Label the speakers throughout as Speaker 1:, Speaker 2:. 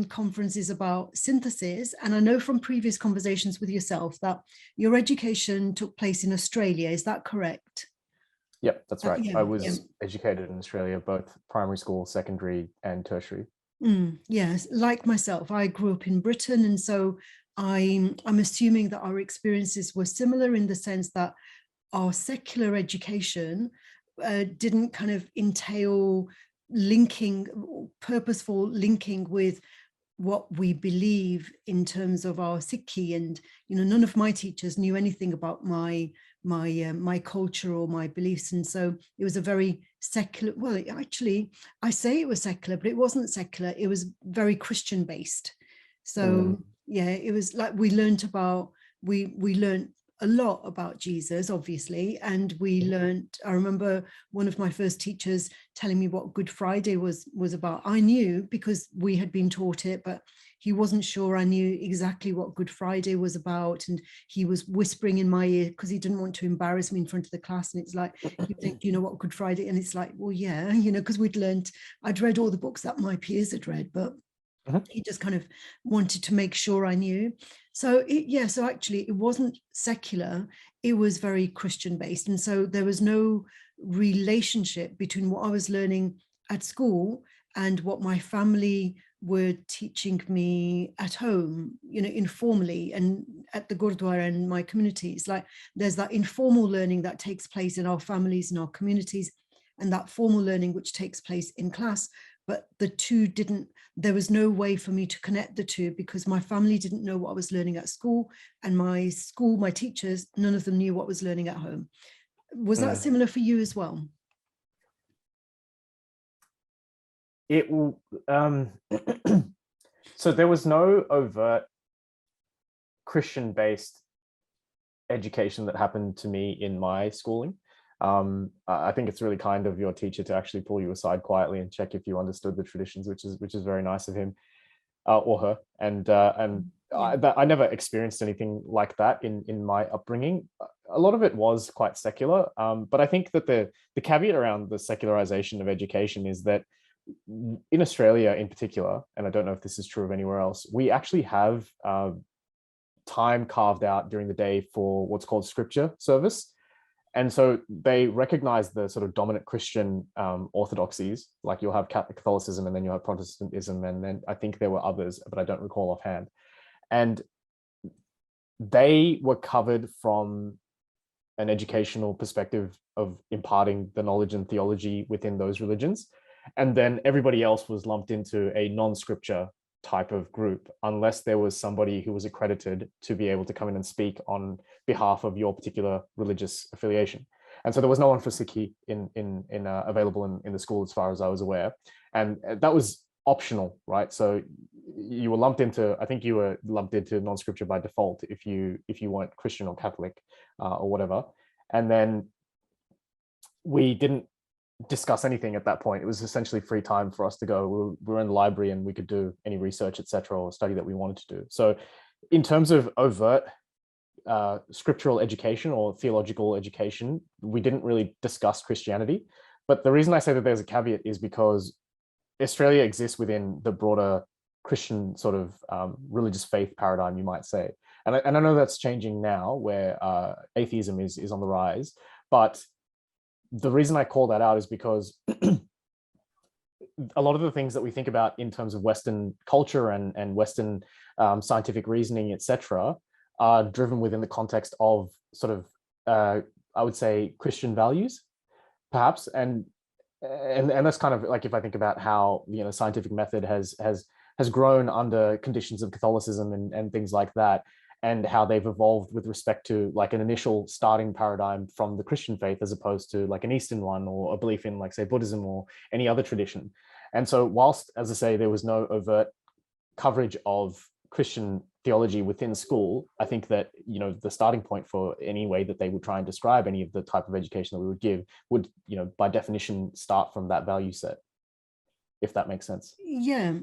Speaker 1: conference is about synthesis, and I know from previous conversations with yourself that your education took place in Australia. Is that correct?
Speaker 2: Yep, that's right.
Speaker 1: Yeah,
Speaker 2: I was educated in Australia, both primary school, secondary, and tertiary.
Speaker 1: Yes, like myself, I grew up in Britain, and so I'm assuming that our experiences were similar in the sense that our secular education didn't kind of entail purposeful linking with what we believe in terms of our Sikhi. And none of my teachers knew anything about my culture or my beliefs, and so it was a very secular, well, actually I say it was secular, but it wasn't secular, it was very Christian based. So yeah, it was like we learned a lot about Jesus, obviously, and I remember one of my first teachers telling me what Good Friday was about. I knew because we had been taught it, but he wasn't sure I knew exactly what Good Friday was about, and he was whispering in my ear because he didn't want to embarrass me in front of the class. And it's like, you think, do you know what Good Friday? And it's like, well, yeah, because I'd read all the books that my peers had read, but he just kind of wanted to make sure I knew. So actually it wasn't secular, it was very Christian based. And so there was no relationship between what I was learning at school and what my family were teaching me at home, informally, and at the Gurdwara and my communities. Like there's that informal learning that takes place in our families and our communities, and that formal learning which takes place in class. But the two there was no way for me to connect the two because my family didn't know what I was learning at school, and my teachers, none of them knew what I was learning at home. Was that similar for you as well?
Speaker 2: It so there was no overt Christian-based education that happened to me in my schooling. I think it's really kind of your teacher to actually pull you aside quietly and check if you understood the traditions, which is very nice of him or her. And I never experienced anything like that in my upbringing. A lot of it was quite secular, but I think that the caveat around the secularization of education is that in Australia in particular, and I don't know if this is true of anywhere else, we actually have time carved out during the day for what's called scripture service. And so they recognize the sort of dominant Christian orthodoxies, like you'll have Catholicism and then you'll have Protestantism, and then I think there were others, but I don't recall offhand. And they were covered from an educational perspective of imparting the knowledge and theology within those religions. And then everybody else was lumped into a non-scripture type of group, unless there was somebody who was accredited to be able to come in and speak on behalf of your particular religious affiliation. And so there was no one for Sikhi available in the school as far as I was aware. And that was optional, right? So you were lumped into, I think you were lumped into non-scripture by default if you weren't Christian or Catholic or whatever. And then we didn't discuss anything at that point. It was essentially free time for us to go. We were in the library and we could do any research, etc., or study that we wanted to do. So in terms of overt scriptural education or theological education, we didn't really discuss Christianity. But the reason I say that there's a caveat is because Australia exists within the broader Christian sort of religious faith paradigm, you might say. And I know that's changing now, where atheism is on the rise. But the reason I call that out is because a lot of the things that we think about in terms of Western culture and Western scientific reasoning, etc., are driven within the context of sort of, I would say, Christian values, perhaps. And that's kind of like, if I think about how, scientific method has grown under conditions of Catholicism and things like that, and how they've evolved with respect to like an initial starting paradigm from the Christian faith, as opposed to like an Eastern one, or a belief in, like, say, Buddhism or any other tradition. And so whilst, as I say, there was no overt coverage of Christian theology within school, I think that, the starting point for any way that they would try and describe any of the type of education that we would give would, by definition, start from that value set, if that makes sense.
Speaker 1: Yeah.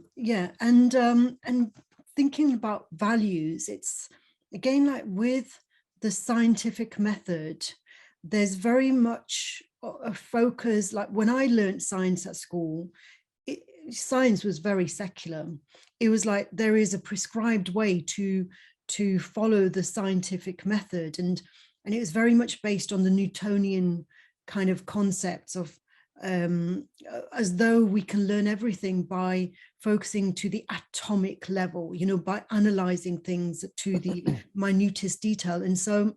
Speaker 1: And thinking about values, it's, again, like with the scientific method, there's very much a focus. Like when I learned science at school, science was very secular. It was like there is a prescribed way to follow the scientific method, and it was very much based on the Newtonian kind of concepts of as though we can learn everything by focusing to the atomic level, you know, by analyzing things to the minutest detail. And so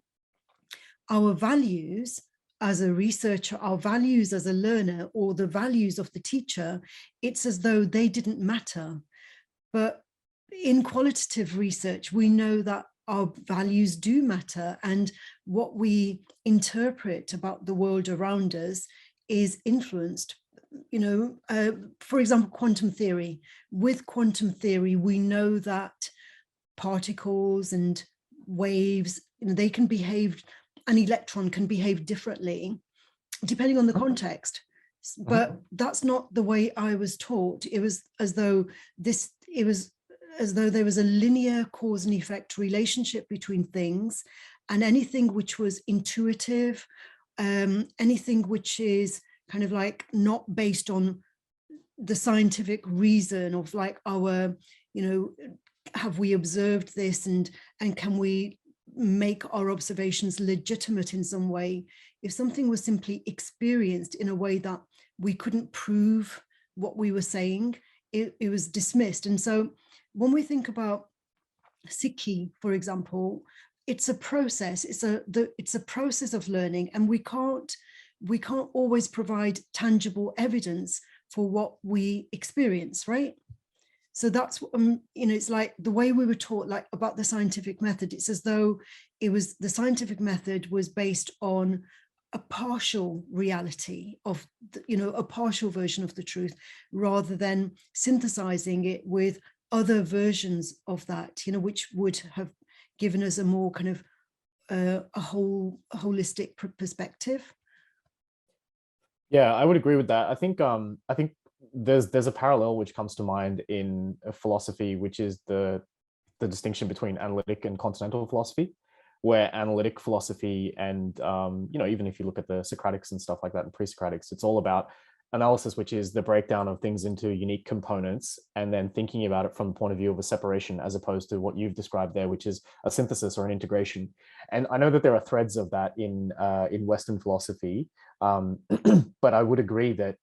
Speaker 1: our values as a researcher, our values as a learner, or the values of the teacher, it's as though they didn't matter. But in qualitative research, we know that our values do matter, and what we interpret about the world around us is influenced. You know, for example, quantum theory. With quantum theory, we know that particles and waves, you know, they can behave, an electron can behave differently depending on the context. But that's not the way I was taught. It was as though there was a linear cause and effect relationship between things, and anything which was intuitive, anything which is kind of like not based on the scientific reason of like our, you know, have we observed this, and can we make our observations legitimate in some way? If something was simply experienced in a way that we couldn't prove what we were saying, it was dismissed. And so when we think about Sikhi, for example, it's a process. It's a process of learning, and we can't always provide tangible evidence for what we experience, right? So that's you know, it's like the way we were taught, like about the scientific method. It's as though it was, the scientific method was based on a partial reality of the, you know, a partial version of the truth, rather than synthesizing it with other versions of that, you know, which would have given us a more kind of a holistic perspective.
Speaker 2: Yeah, I would agree with that. I think there's a parallel which comes to mind in philosophy, which is the distinction between analytic and continental philosophy, where analytic philosophy and you know, even if you look at the Socratics and stuff like that and pre-Socratics, it's all about analysis, which is the breakdown of things into unique components and then thinking about it from the point of view of a separation, as opposed to what you've described there, which is a synthesis or an integration. And I know that there are threads of that in Western philosophy, but I would agree that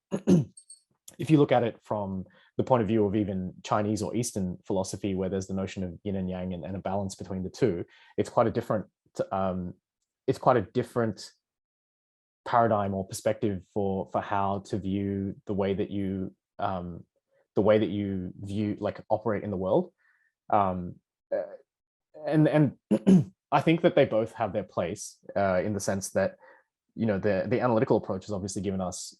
Speaker 2: if you look at it from the point of view of even Chinese or Eastern philosophy, where there's the notion of yin and yang and a balance between the two, it's quite a different paradigm or perspective for how to view the way that you view, like, operate in the world. And I think that they both have their place in the sense that, you know, the analytical approach has obviously given us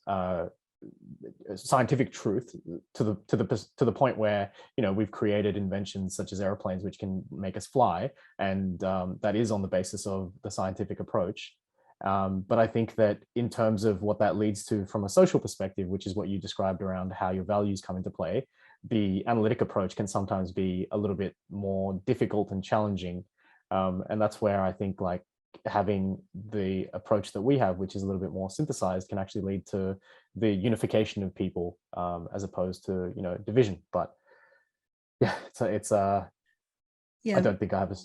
Speaker 2: scientific truth to the point where, you know, we've created inventions such as airplanes which can make us fly, and that is on the basis of the scientific approach. But I think that in terms of what that leads to from a social perspective, which is what you described around how your values come into play, the analytic approach can sometimes be a little bit more difficult and challenging. And that's where I think, like, having the approach that we have, which is a little bit more synthesized, can actually lead to the unification of people, as opposed to, you know, division. But yeah,
Speaker 1: Yeah.
Speaker 2: I don't think I have a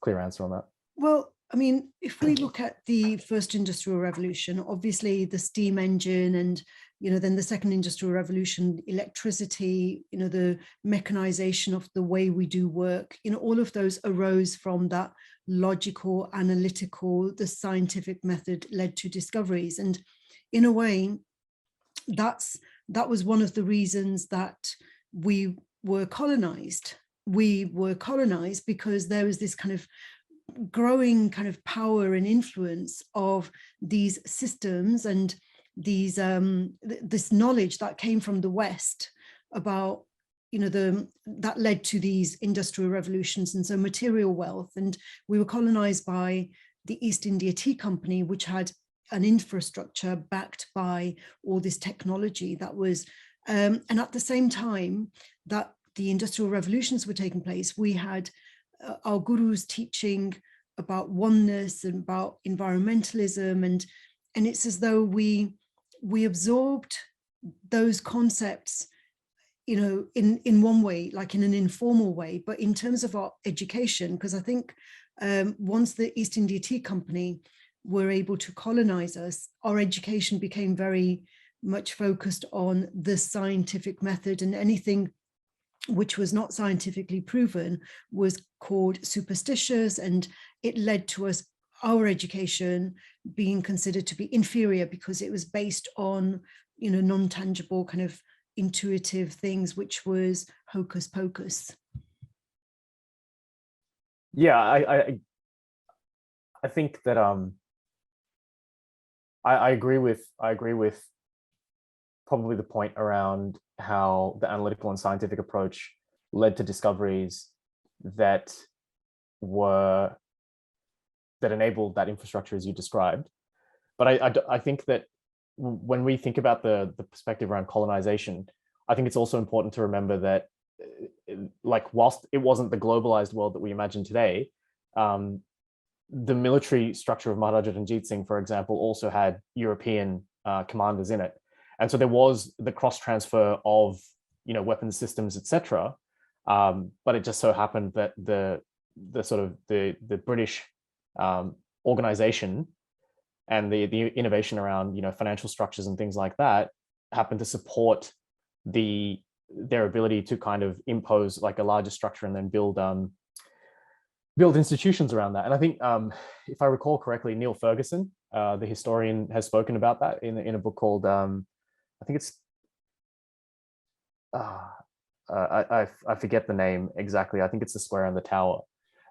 Speaker 2: clear answer on that.
Speaker 1: Well, I mean, if we look at the first industrial revolution, obviously the steam engine, and, you know, then the second industrial revolution, electricity, you know, the mechanization of the way we do work, you know, all of those arose from that logical, analytical, the scientific method led to discoveries. And in a way, that was one of the reasons that we were colonized. We were colonized because there was this kind of growing kind of power and influence of these systems and these this knowledge that came from the West about, you know, that led to these industrial revolutions. And so material wealth, and we were colonized by the East India Tea Company, which had an infrastructure backed by all this technology that was and at the same time that the industrial revolutions were taking place, we had our gurus teaching about oneness and about environmentalism, and it's as though we absorbed those concepts you know, in one way, like in an informal way, but in terms of our education, because I think once the East India Tea Company were able to colonize us, our education became very much focused on the scientific method, and anything which was not scientifically proven was called superstitious, and it led to our education being considered to be inferior because it was based on, you know, non-tangible kind of intuitive things, which was hocus pocus.
Speaker 2: Yeah, I think that I agree with probably the point around how the analytical and scientific approach led to discoveries that enabled that infrastructure as you described. But I think that when we think about the perspective around colonization, I think it's also important to remember that, like, whilst it wasn't the globalized world that we imagine today, the military structure of Maharaja Ranjit Singh, for example, also had European commanders in it. And so there was the cross transfer of, you know, weapons systems, etc. But it just so happened that the British organization and the innovation around, you know, financial structures and things like that happened to support their ability to kind of impose like a larger structure and then build institutions around that. And I think, if I recall correctly, Neil Ferguson, the historian, has spoken about that in a book called, I think it's, I forget the name exactly. I think it's The Square and the Tower.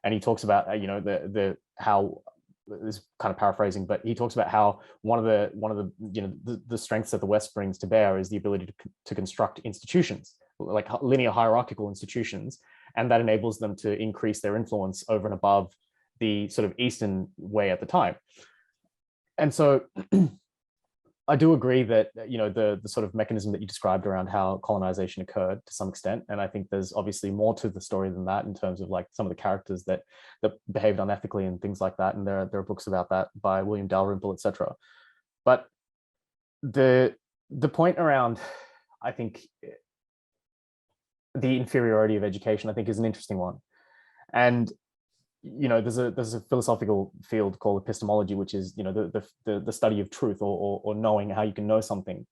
Speaker 2: And he talks about, you know, how, this is kind of paraphrasing, but he talks about how one of the you know, the strengths that the West brings to bear is the ability to construct institutions, like linear hierarchical institutions, and that enables them to increase their influence over and above the sort of Eastern way at the time. And so I do agree that, you know, the sort of mechanism that you described around how colonization occurred to some extent, and I think there's obviously more to the story than that in terms of like some of the characters that behaved unethically and things like that, and there are books about that by William Dalrymple, etc. But the point around, I think, the inferiority of education, I think, is an interesting one. And, you know, there's a philosophical field called epistemology, which is, you know, the study of truth, or knowing how you can know something.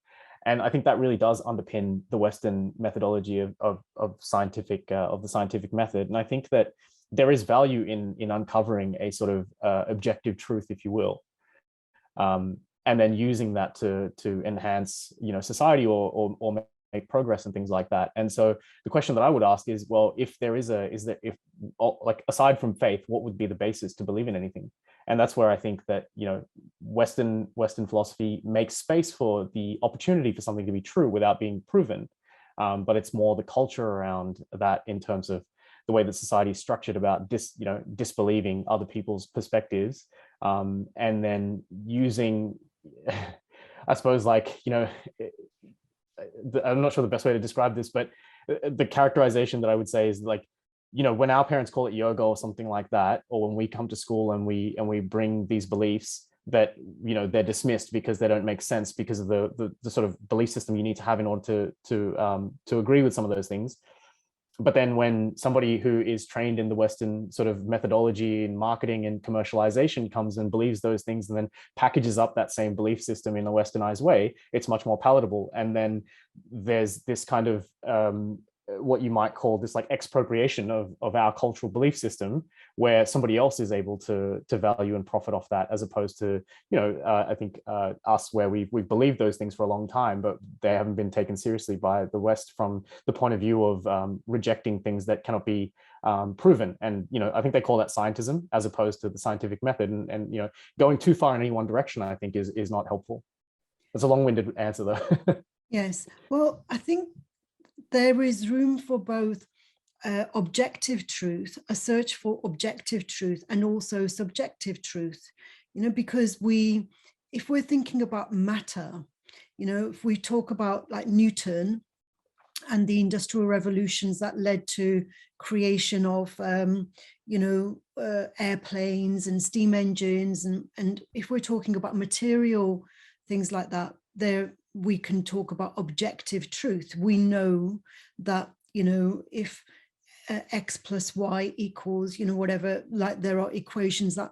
Speaker 2: And I think that really does underpin the Western methodology of the scientific method. And I think that there is value in uncovering a sort of objective truth, if you will, and then using that to enhance, you know, society or make progress and things like that. And so the question that I would ask is, well, if like, aside from faith, what would be the basis to believe in anything? And that's where I think that, you know, Western philosophy makes space for the opportunity for something to be true without being proven. But it's more the culture around that, in terms of the way that society is structured, about disbelieving other people's perspectives, and then using, I suppose, like, you know, I'm not sure the best way to describe this, but the characterization that I would say is, like, you know, when our parents call it yoga or something like that, or when we come to school and we bring these beliefs that, you know, they're dismissed because they don't make sense because of the sort of belief system you need to have in order to agree with some of those things. But then when somebody who is trained in the Western sort of methodology in marketing and commercialization comes and believes those things and then packages up that same belief system in a Westernized way, it's much more palatable. And then there's this kind of what you might call this, like, expropriation of our cultural belief system, where somebody else is able to value and profit off that, as opposed to, you know, I think us, where we've believed those things for a long time, but they haven't been taken seriously by the West from the point of view of rejecting things that cannot be proven. And, you know, I think they call that scientism as opposed to the scientific method. And you know, going too far in any one direction, I think, is not helpful. It's a long-winded answer, though.
Speaker 1: Yes. Well, I think there is room for both objective truth, a search for objective truth, and also subjective truth, you know, because if we're thinking about matter, you know, if we talk about like Newton and the industrial revolutions that led to creation of, you know, airplanes and steam engines, and if we're talking about material things like that, there we can talk about objective truth. We know that, if x plus y equals, whatever, like there are equations that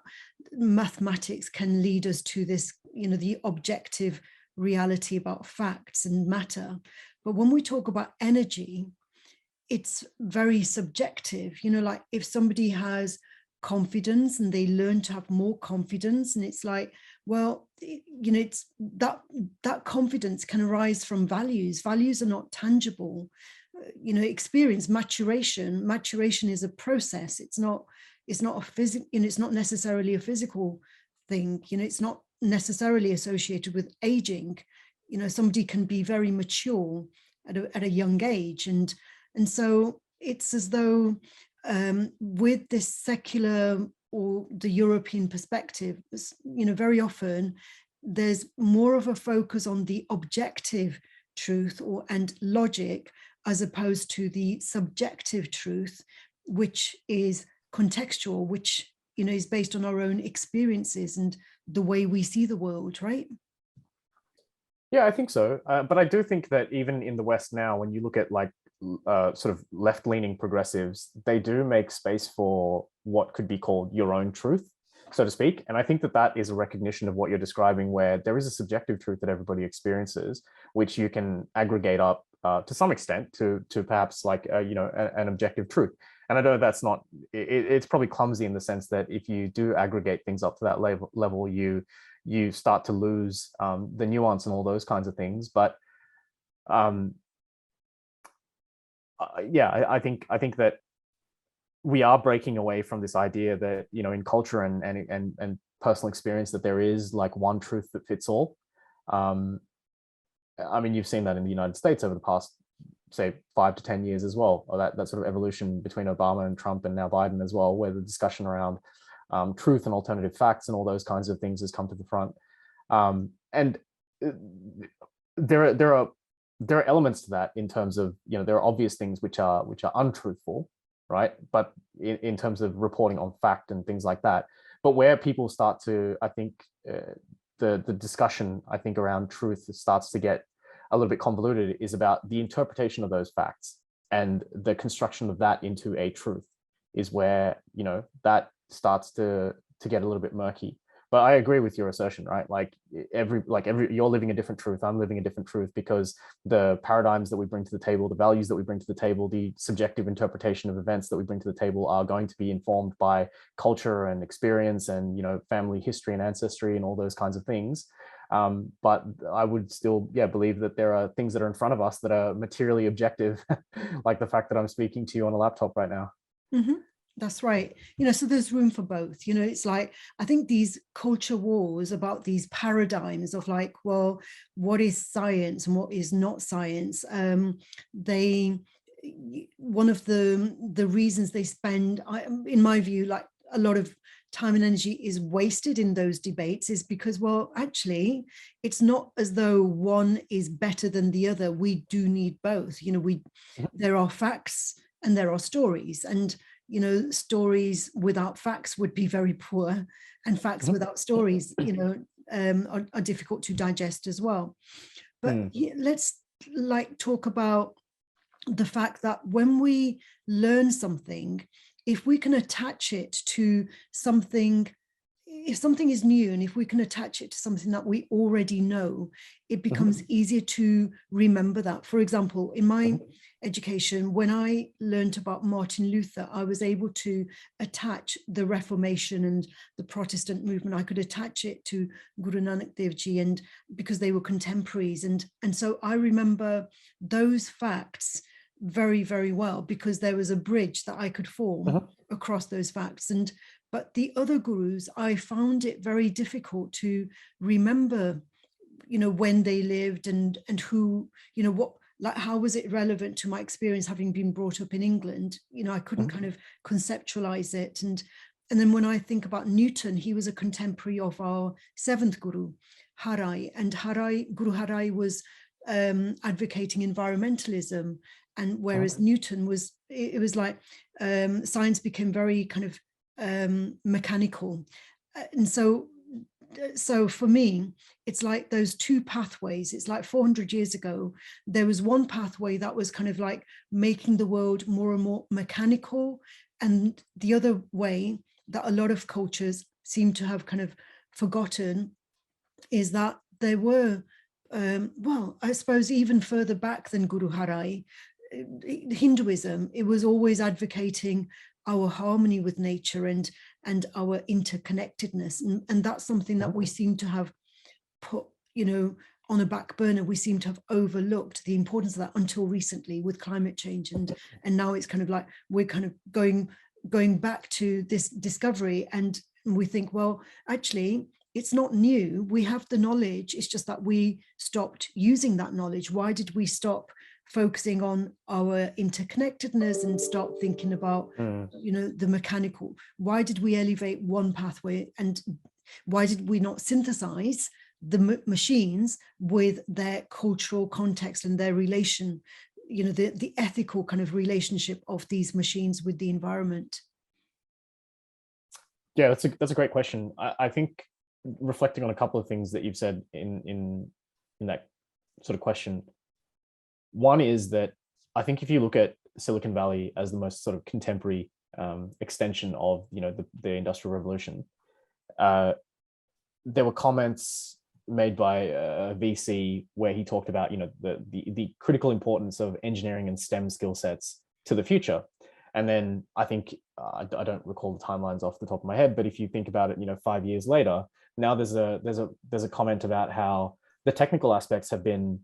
Speaker 1: mathematics can lead us to this, the objective reality about facts and matter. But when we talk about energy, it's very subjective, like if somebody has confidence and they learn to have more confidence, and it's like, well, it's that confidence can arise from values. Values are not tangible. Experience, maturation is a process. It's not a physical, it's not necessarily a physical thing. It's not necessarily associated with aging. Somebody can be very mature at a young age, and so it's as though with this secular or the European perspective, very often there's more of a focus on the objective truth and logic, as opposed to the subjective truth, which is contextual, which is based on our own experiences and the way we see the world, right?
Speaker 2: Yeah, I think so. But I do think that even in the West now, when you look at like sort of left-leaning progressives, they do make space for what could be called your own truth, so to speak. And I think that that is a recognition of what you're describing, where there is a subjective truth that everybody experiences, which you can aggregate up to some extent to perhaps like an objective truth. And I know that's not, it's probably clumsy in the sense that if you do aggregate things up to that level, you start to lose the nuance and all those kinds of things. But yeah, I think that we are breaking away from this idea that, in culture and personal experience, that there is like one truth that fits all. I mean, you've seen that in the United States over the past, say, 5 to 10 years as well, or that sort of evolution between Obama and Trump and now Biden as well, where the discussion around truth and alternative facts and all those kinds of things has come to the front. And there are elements to that in terms of, there are obvious things which are untruthful, right? But in terms of reporting on fact and things like that. But where people start to, I think, the discussion, I think, around truth starts to get a little bit convoluted is about the interpretation of those facts and the construction of that into a truth is where, that starts to get a little bit murky. But I agree with your assertion, right? Like every you're living a different truth, I'm living a different truth, because the paradigms that we bring to the table, the values that we bring to the table, the subjective interpretation of events that we bring to the table are going to be informed by culture and experience and, family history and ancestry and all those kinds of things. But I would still, believe that there are things that are in front of us that are materially objective, like the fact that I'm speaking to you on a laptop right now.
Speaker 1: Mm-hmm. That's right. So there's room for both. It's like, I think these culture wars about these paradigms of like, well, what is science and what is not science? One of the reasons they spend, in my view, like a lot of time and energy is wasted in those debates is because, well, actually, it's not as though one is better than the other. We do need both. There are facts and there are stories, and stories without facts would be very poor, and facts without stories, are difficult to digest as well. But let's talk about the fact that when we learn something, if we can attach it to something, if something is new, and if we can attach it to something that we already know, it becomes easier to remember that. For example, in my education, when I learned about Martin Luther, I was able to attach the Reformation and the Protestant movement. I could attach it to Guru Nanak Dev Ji, and because they were contemporaries. And so I remember those facts very, very well, because there was a bridge that I could form across those facts. But the other gurus, I found it very difficult to remember, when they lived and who, what, like, how was it relevant to my experience having been brought up in England? I couldn't kind of conceptualize it. And then when I think about Newton, he was a contemporary of our seventh guru, Harai, and Guru Harai was advocating environmentalism. And whereas Newton was, it was like science became very kind of mechanical. And so so for me, it's like those two pathways. It's like 400 years ago, there was one pathway that was kind of like making the world more and more mechanical, and the other way that a lot of cultures seem to have kind of forgotten is that there were, well, I suppose even further back than Guru Harai, Hinduism, it was always advocating our harmony with nature and our interconnectedness, and that's something that we seem to have put, you know, on a back burner. We seem to have overlooked the importance of that until recently with climate change, and now it's kind of like we're kind of going back to this discovery, and we think, well, actually it's not new, we have the knowledge, it's just that we stopped using that knowledge. Why did we stop focusing on our interconnectedness and start thinking about, you know, the mechanical? Why did we elevate one pathway, and why did we not synthesize the machines with their cultural context and their relation, you know, the ethical kind of relationship of these machines with the environment?
Speaker 2: Yeah, that's a great question. I think reflecting on a couple of things that you've said in that sort of question. One is that I think if you look at Silicon Valley as the most sort of contemporary extension of, you know, the Industrial Revolution, there were comments made by a VC where he talked about, you know, the critical importance of engineering and STEM skill sets to the future. And then I think, I don't recall the timelines off the top of my head, but if you think about it, you know, 5 years later, now there's a comment about how the technical aspects have been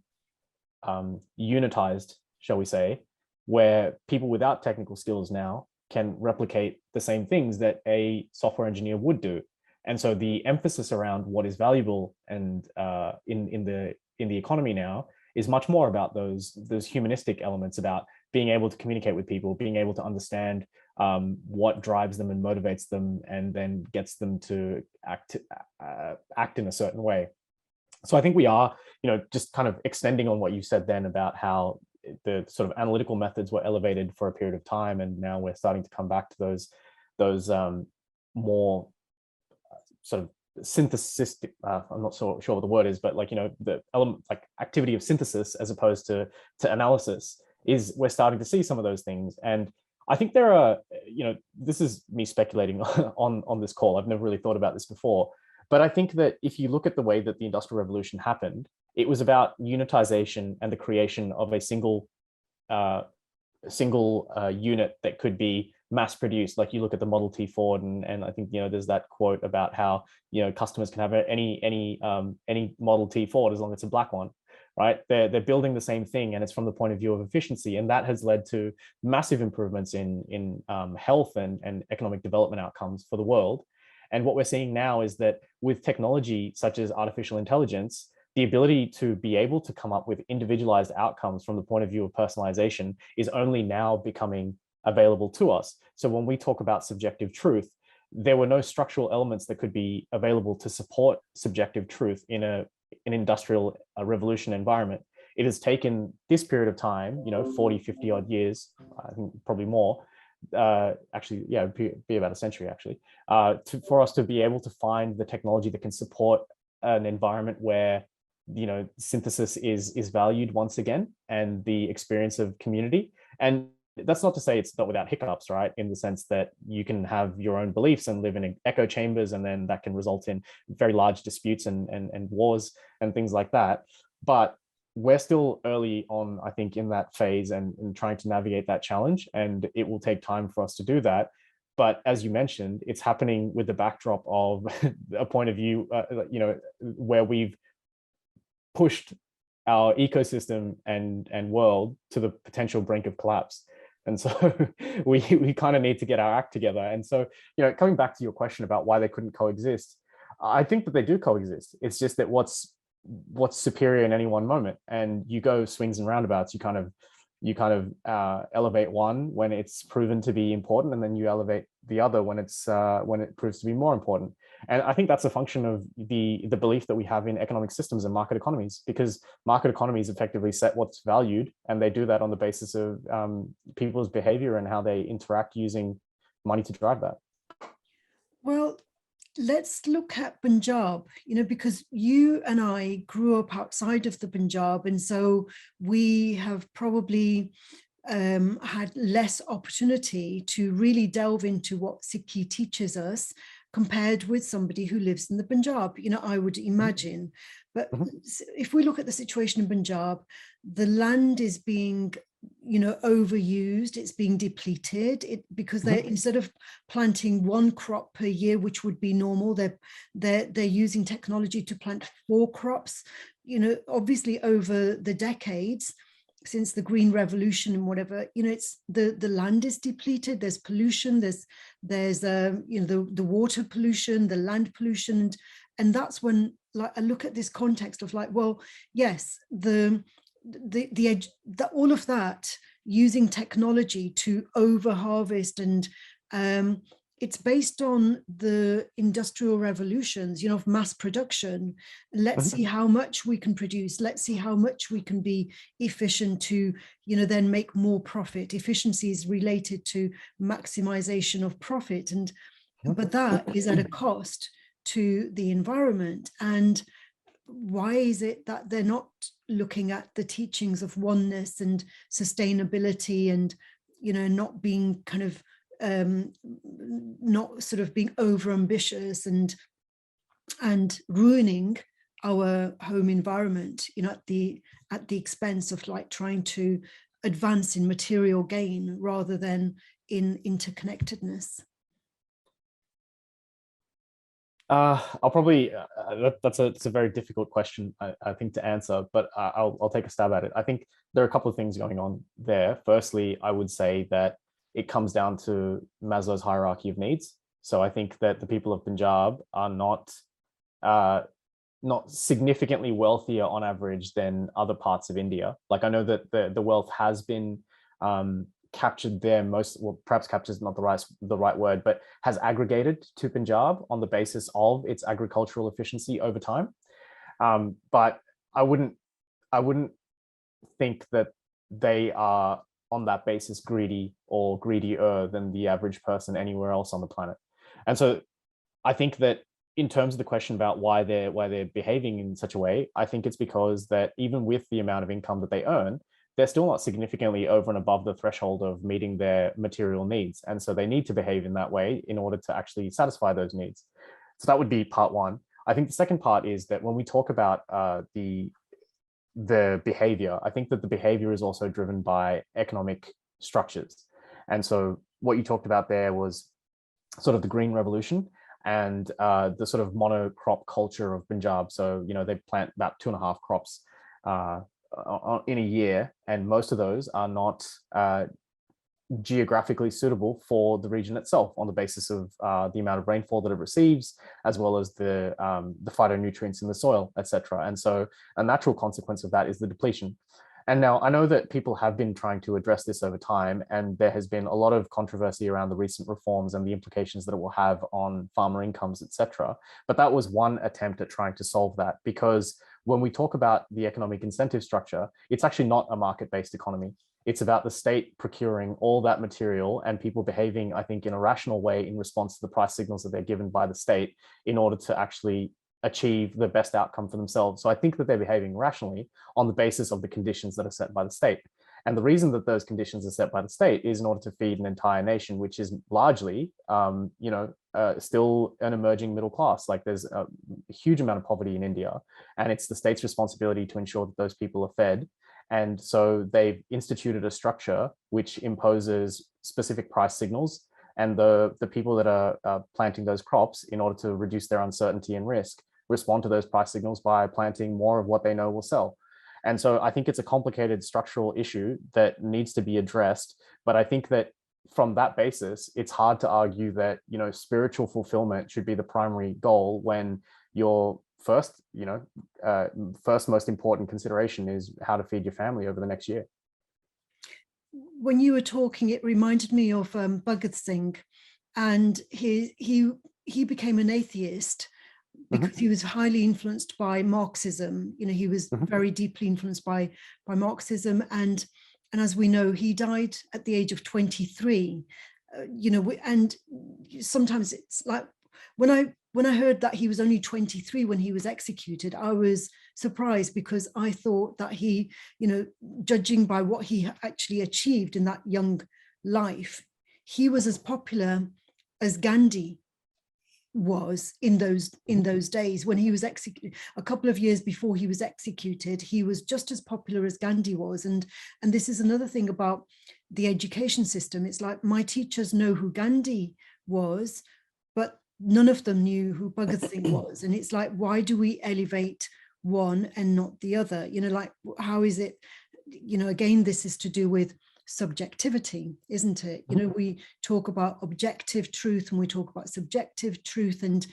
Speaker 2: unitized, shall we say, where people without technical skills now can replicate the same things that a software engineer would do. And so the emphasis around what is valuable and in the economy now is much more about those humanistic elements, about being able to communicate with people, being able to understand what drives them and motivates them, and then gets them to act in a certain way. So I think we are, you know, just kind of extending on what you said then about how the sort of analytical methods were elevated for a period of time, and now we're starting to come back to those more sort of synthesis. I'm not so sure what the word is, but like, you know, the element, like activity of synthesis as opposed to analysis, is we're starting to see some of those things. And I think there are, you know, this is me speculating on this call. I've never really thought about this before, but I think that if you look at the way that the Industrial Revolution happened, it was about unitization and the creation of a single unit that could be mass produced. Like you look at the Model T Ford, and I think, you know, there's that quote about how, you know, customers can have any Model T Ford as long as it's a black one, right? They're building the same thing, and it's from the point of view of efficiency, and that has led to massive improvements in health and economic development outcomes for the world. And what we're seeing now is that with technology such as artificial intelligence, the ability to be able to come up with individualized outcomes from the point of view of personalization is only now becoming available to us. So when we talk about subjective truth, there were no structural elements that could be available to support subjective truth in an industrial revolution environment. It has taken this period of time, you know, 40, 50 odd years, I think probably more, actually, yeah, it'd be about a century actually, for us to be able to find the technology that can support an environment where, you know, synthesis is valued once again, and the experience of community. And that's not to say it's not without hiccups, right? In the sense that you can have your own beliefs and live in echo chambers, and then that can result in very large disputes and wars and things like that. But we're still early on, I think, in that phase and trying to navigate that challenge, and it will take time for us to do that. But as you mentioned, it's happening with the backdrop of a point of view, you know, where we've pushed our ecosystem and world to the potential brink of collapse. And so we kind of need to get our act together. And so, you know, coming back to your question about why they couldn't coexist, I think that they do coexist. It's just that what's superior in any one moment, and you go swings and roundabouts. You kind of elevate one when it's proven to be important, and then you elevate the other when it proves to be more important. And I think that's a function of the belief that we have in economic systems and market economies, because market economies effectively set what's valued, and they do that on the basis of people's behavior and how they interact using money to drive that.
Speaker 1: Well, let's look at Punjab, because you and I grew up outside of the Punjab, and so we have probably had less opportunity to really delve into what Sikhi teaches us compared with somebody who lives in the Punjab, I would imagine. But if we look at the situation in Punjab, the land is being overused, it's being depleted, because they're, instead of planting one crop per year, which would be normal, they're using technology to plant 4 crops. Obviously over the decades since the Green Revolution and whatever, it's the land is depleted. There's pollution. There's the water pollution, the land pollution, and that's when, like, I look at this context of, like, well, yes, all of that using technology to over harvest, and it's based on the industrial revolutions, of mass production. Let's see how much we can produce. Let's see how much we can be efficient to, then make more profit. Efficiency is related to maximization of profit, but that is at a cost to the environment. And why is it that they're not looking at the teachings of oneness and sustainability, and not being kind of not sort of being over ambitious and ruining our home environment, at the expense of, like, trying to advance in material gain rather than in interconnectedness?
Speaker 2: I'll probably, it's a very difficult question, I think, to answer, but I'll take a stab at it. I think there are a couple of things going on there. Firstly, I would say that it comes down to Maslow's hierarchy of needs. So I think that the people of Punjab are not significantly wealthier on average than other parts of India. Like, I know that the wealth has been captured there, perhaps captured is not the right word, but has aggregated to Punjab on the basis of its agricultural efficiency over time. But I wouldn't think that they are on that basis greedy or greedier than the average person anywhere else on the planet. And so I think that in terms of the question about why they're behaving in such a way, I think it's because that even with the amount of income that they earn, they're still not significantly over and above the threshold of meeting their material needs. And so they need to behave in that way in order to actually satisfy those needs. So that would be part one. I think the second part is that when we talk about the behavior, I think that the behavior is also driven by economic structures. And so what you talked about there was sort of the Green Revolution and the sort of monocrop culture of Punjab. So, they plant about 2.5 crops in a year, and most of those are not geographically suitable for the region itself on the basis of the amount of rainfall that it receives, as well as the phytonutrients in the soil, etc. And so a natural consequence of that is the depletion. And now I know that people have been trying to address this over time, and there has been a lot of controversy around the recent reforms and the implications that it will have on farmer incomes, etc. But that was one attempt at trying to solve that, because when we talk about the economic incentive structure, it's actually not a market-based economy. It's about the state procuring all that material and people behaving, I think, in a rational way in response to the price signals that they're given by the state in order to actually achieve the best outcome for themselves. So I think that they're behaving rationally on the basis of the conditions that are set by the state. And the reason that those conditions are set by the state is in order to feed an entire nation, which is largely, still an emerging middle class. Like, there's a huge amount of poverty in India, and it's the state's responsibility to ensure that those people are fed. And so they've instituted a structure which imposes specific price signals, and the people that are planting those crops, in order to reduce their uncertainty and risk, respond to those price signals by planting more of what they know will sell. And so I think it's a complicated structural issue that needs to be addressed. But I think that from that basis, it's hard to argue that, spiritual fulfillment should be the primary goal when your first most important consideration is how to feed your family over the next year.
Speaker 1: When you were talking, it reminded me of Bhagat Singh, and he became an atheist because he was highly influenced by Marxism. He was very deeply influenced by Marxism, and as we know, he died at the age of 23. And sometimes it's like, when I when I heard that he was only 23 when he was executed, I was surprised, because I thought that he, you know, judging by what he actually achieved in that young life, he was as popular as Gandhi was in those days when he was executed. A couple of years before he was executed, he was just as popular as Gandhi was. And this is another thing about the education system. It's like, my teachers know who Gandhi was, but none of them knew who Bhagat Singh was. And it's like, why do we elevate one and not the other? You know, like, how is it, you know, again, this is to do with subjectivity, isn't it? You know, we talk about objective truth and we talk about subjective truth, and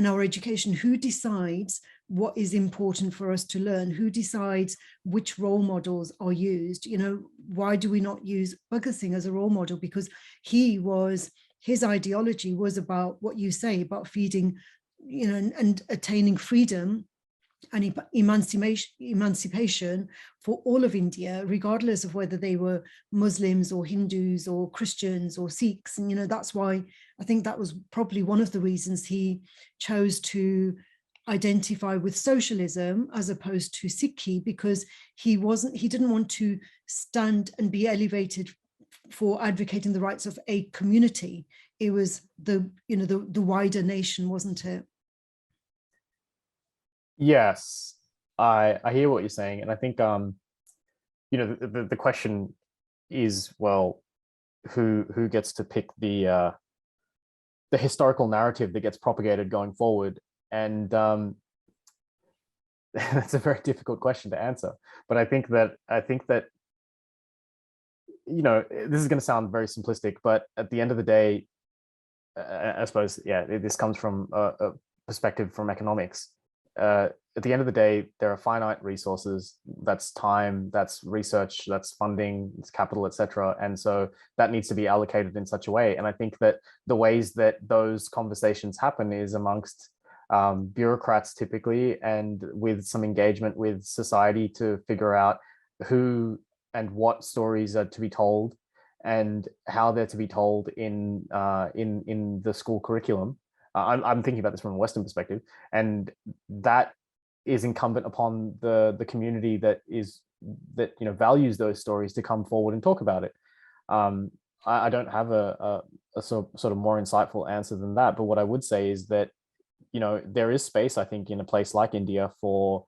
Speaker 1: our education. Who decides what is important for us to learn? Who decides which role models are used? You know, why do we not use Bhagat Singh as a role model? Because his ideology was about what you say, about feeding, you know, and attaining freedom and emancipation for all of India, regardless of whether they were Muslims or Hindus or Christians or Sikhs. And, you know, that's why I think that was probably one of the reasons he chose to identify with socialism as opposed to Sikhi, because he didn't want to stand and be elevated for advocating the rights of a community. It was the wider nation, wasn't it?
Speaker 2: Yes, I hear what you're saying, and I think you know, the question is, well, who gets to pick the historical narrative that gets propagated going forward, and that's a very difficult question to answer. But I think that you know, this is going to sound very simplistic, but at the end of the day, I suppose, yeah, this comes from a perspective from economics. At the end of the day, there are finite resources. That's time, that's research, that's funding, it's capital, etc. And so that needs to be allocated in such a way. And I think that the ways that those conversations happen is amongst bureaucrats typically, and with some engagement with society to figure out who and what stories are to be told and how they're to be told in the school curriculum. I'm thinking about this from a Western perspective, and that is incumbent upon the community that you know, values those stories to come forward and talk about it. I don't have a sort of more insightful answer than that, but what I would say is that, you know, there is space, I think, in a place like India for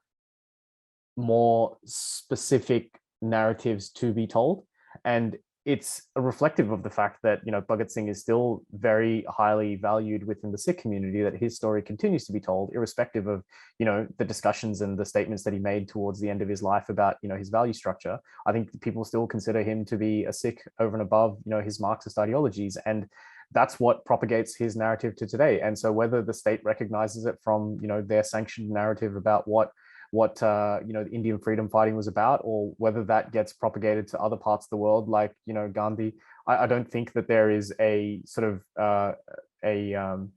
Speaker 2: more specific narratives to be told, and it's reflective of the fact that, you know, Bhagat Singh is still very highly valued within the Sikh community, that his story continues to be told, irrespective of, you know, the discussions and the statements that he made towards the end of his life about, you know, his value structure. I think people still consider him to be a Sikh over and above, you know, his Marxist ideologies, and that's what propagates his narrative to today. And so whether the state recognizes it from, you know, their sanctioned narrative about what you know, the Indian freedom fighting was about, or whether that gets propagated to other parts of the world, like, you know, Gandhi, I don't think that there is a sort of you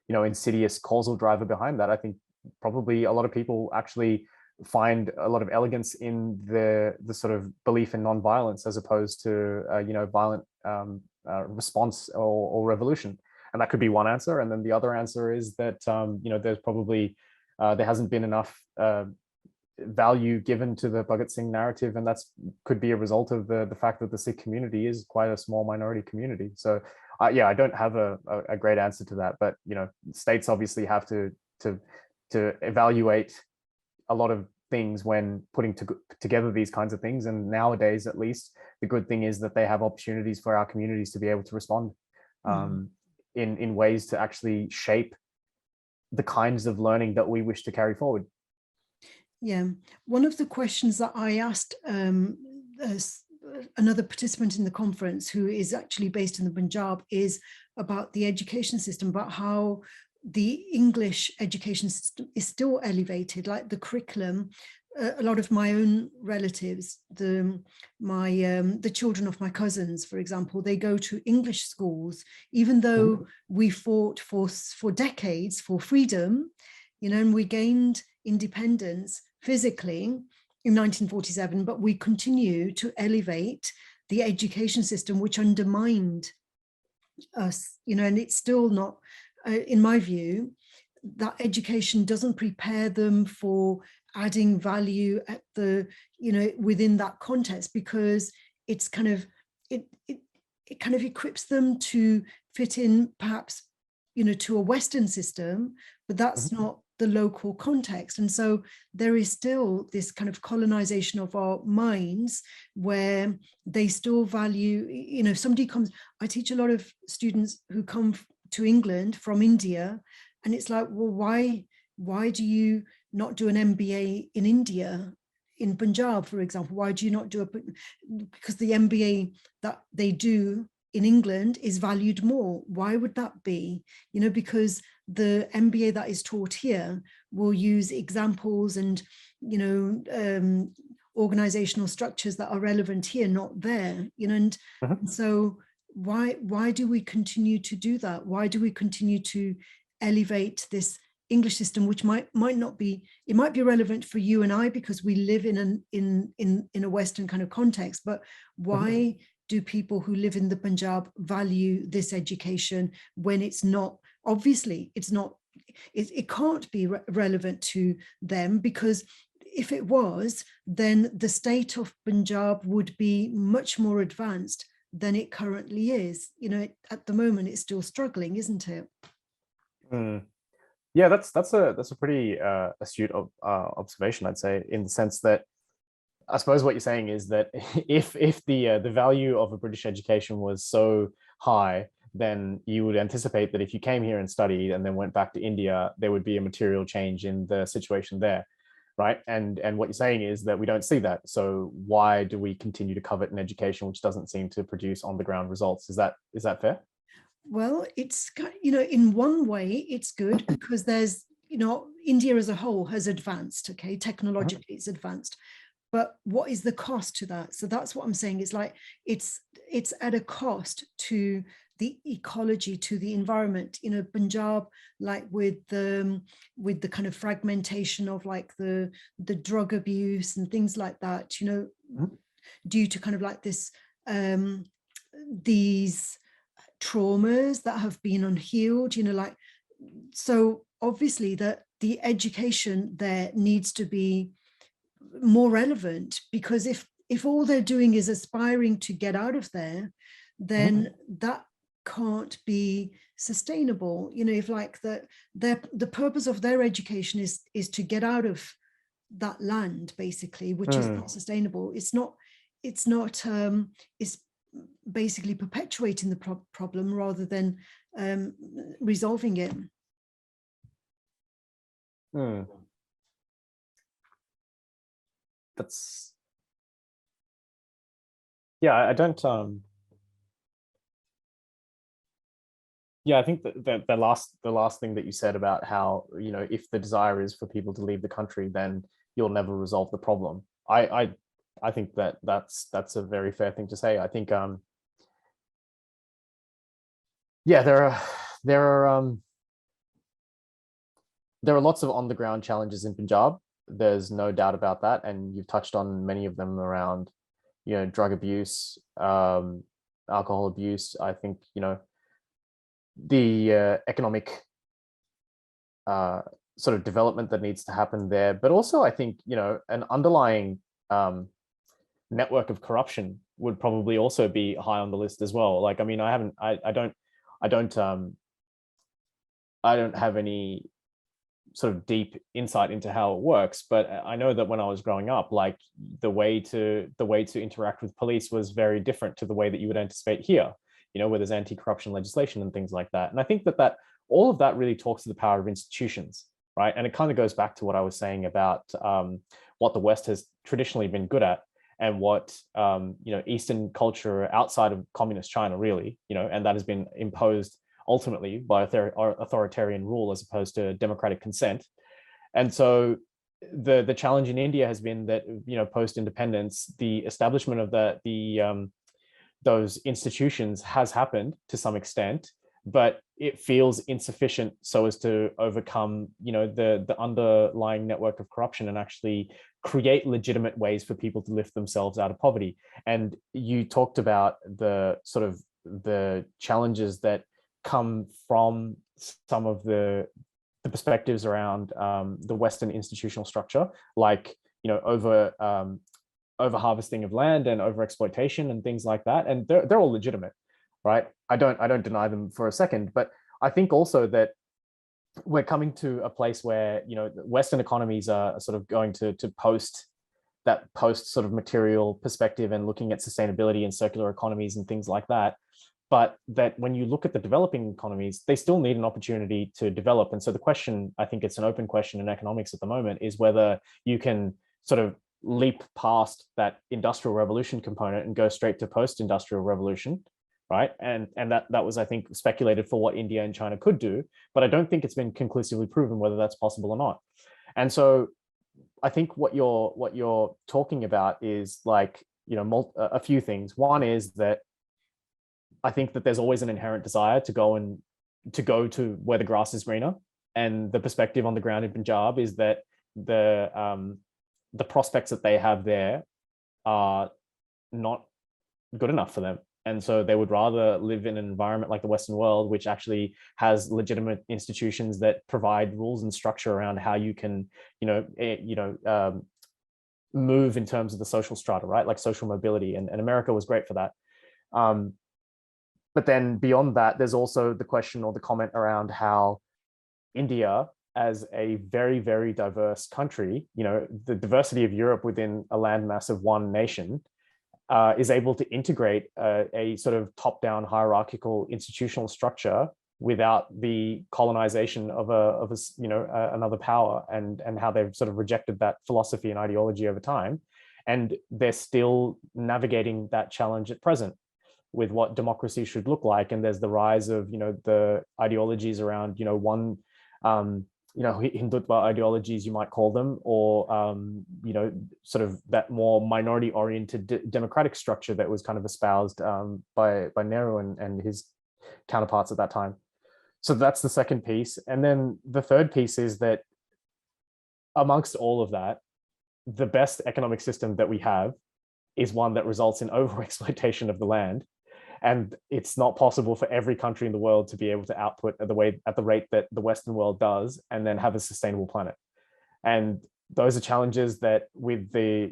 Speaker 2: know, insidious causal driver behind that. I think probably a lot of people actually find a lot of elegance in the sort of belief in non-violence as opposed to you know, violent response or revolution. And that could be one answer. And then the other answer is that you know, there's probably there hasn't been enough value given to the Bhagat Singh narrative, and that's could be a result of the fact that the Sikh community is quite a small minority community. So yeah, I don't have a great answer to that, but, you know, states obviously have to evaluate a lot of things when putting together these kinds of things. And nowadays, at least, the good thing is that they have opportunities for our communities to be able to respond in ways to actually shape the kinds of learning that we wish to carry forward.
Speaker 1: Yeah, one of the questions that I asked another participant in the conference, who is actually based in the Punjab, is about the education system, about how the English education system is still elevated, like the curriculum. A lot of my own relatives, the children of my cousins, for example, they go to English schools, even though we fought for decades for freedom, you know, and we gained independence physically in 1947, but we continue to elevate the education system, which undermined us, you know, and it's still not, in my view, that education doesn't prepare them for adding value at the, within that context, because it's kind of, it kind of equips them to fit in perhaps, to a Western system, but that's not the local context. And so there is still this kind of colonization of our minds where they still value, if somebody comes, I teach a lot of students who come to England from India, and it's like, well, why do you not do an MBA in India, in Punjab, for example? Why do you not do because the MBA that they do in England is valued more. Why would that be? Because the MBA that is taught here will use examples and, organizational structures that are relevant here, not there, and so why do we continue to do that? Why do we continue to elevate this English system, which might not be, it might be relevant for you and I because we live in a Western kind of context, but why do people who live in the Punjab value this education when it's not, obviously it's not, it can't be relevant to them, because if it was, then the state of Punjab would be much more advanced than it currently is. At the moment it's still struggling, isn't it?
Speaker 2: Yeah, that's a pretty astute observation, I'd say, in the sense that I suppose what you're saying is that if the value of a British education was so high, then you would anticipate that if you came here and studied and then went back to India, there would be a material change in the situation there, right? And what you're saying is that we don't see that. So why do we continue to covet an education which doesn't seem to produce on the ground results? Is that fair?
Speaker 1: Well, it's, in one way it's good because there's, India as a whole has advanced, okay, technologically it's advanced. But what is the cost to that? So that's what I'm saying. It's like it's at a cost to the ecology, to the environment. Punjab, like with the kind of fragmentation of like the drug abuse and things like that. Due to kind of like this these traumas that have been unhealed. Like, so obviously that the education there needs to be more relevant, because if all they're doing is aspiring to get out of there, then that can't be sustainable. If like the purpose of their education is to get out of that land, basically, which is not sustainable. It's basically perpetuating the problem rather than resolving it.
Speaker 2: That's, yeah, I don't yeah, I think that the last thing that you said about how, if the desire is for people to leave the country, then you'll never resolve the problem. I think that's a very fair thing to say. I think yeah, there are lots of on the ground challenges in Punjab. There's no doubt about that, and you've touched on many of them around, drug abuse, alcohol abuse. I think, the economic sort of development that needs to happen there, but also I think, an underlying network of corruption would probably also be high on the list as well. Like, I mean, I don't have any sort of deep insight into how it works, but I know that when I was growing up, like the way to interact with police was very different to the way that you would anticipate here, where there's anti-corruption legislation and things like that. And I think that all of that really talks to the power of institutions, right? And it kind of goes back to what I was saying about what the West has traditionally been good at, and what Eastern culture outside of communist China, really, and that has been imposed ultimately by authoritarian rule as opposed to democratic consent. And so the challenge in India has been that, post independence, the establishment of those institutions has happened to some extent, but it feels insufficient so as to overcome, the underlying network of corruption and actually create legitimate ways for people to lift themselves out of poverty. And you talked about the sort of the challenges that come from some of the the perspectives around the Western institutional structure, like, over harvesting of land and over exploitation and things like that. And they're all legitimate, right? I don't deny them for a second, but I think also that we're coming to a place where, Western economies are sort of going to post sort of material perspective and looking at sustainability and circular economies and things like that. But that when you look at the developing economies, they still need an opportunity to develop. And so the question, I think it's an open question in economics at the moment, is whether you can sort of leap past that industrial revolution component and go straight to post-industrial revolution, right? And that was, I think, speculated for what India and China could do, but I don't think it's been conclusively proven whether that's possible or not. And so I think what you're talking about is like, a few things. One is that I think that there's always an inherent desire to go to where the grass is greener, and the perspective on the ground in Punjab is that the prospects that they have there are not good enough for them. And so they would rather live in an environment like the Western world, which actually has legitimate institutions that provide rules and structure around how you can, move in terms of the social strata, right? Like social mobility. And America was great for that. But then beyond that, there's also the question or the comment around how India, as a very, very diverse country, the diversity of Europe within a landmass of one nation, is able to integrate a sort of top-down hierarchical institutional structure without the colonization of another power, and how they've sort of rejected that philosophy and ideology over time. And they're still navigating that challenge at present with what democracy should look like. And there's the rise of, the ideologies around, one, Hindutva ideologies, you might call them, or, sort of that more minority oriented democratic structure that was kind of espoused by Nehru and his counterparts at that time. So that's the second piece. And then the third piece is that amongst all of that, the best economic system that we have is one that results in overexploitation of the land. And it's not possible for every country in the world to be able to output at the rate that the Western world does, and then have a sustainable planet. And those are challenges that, with the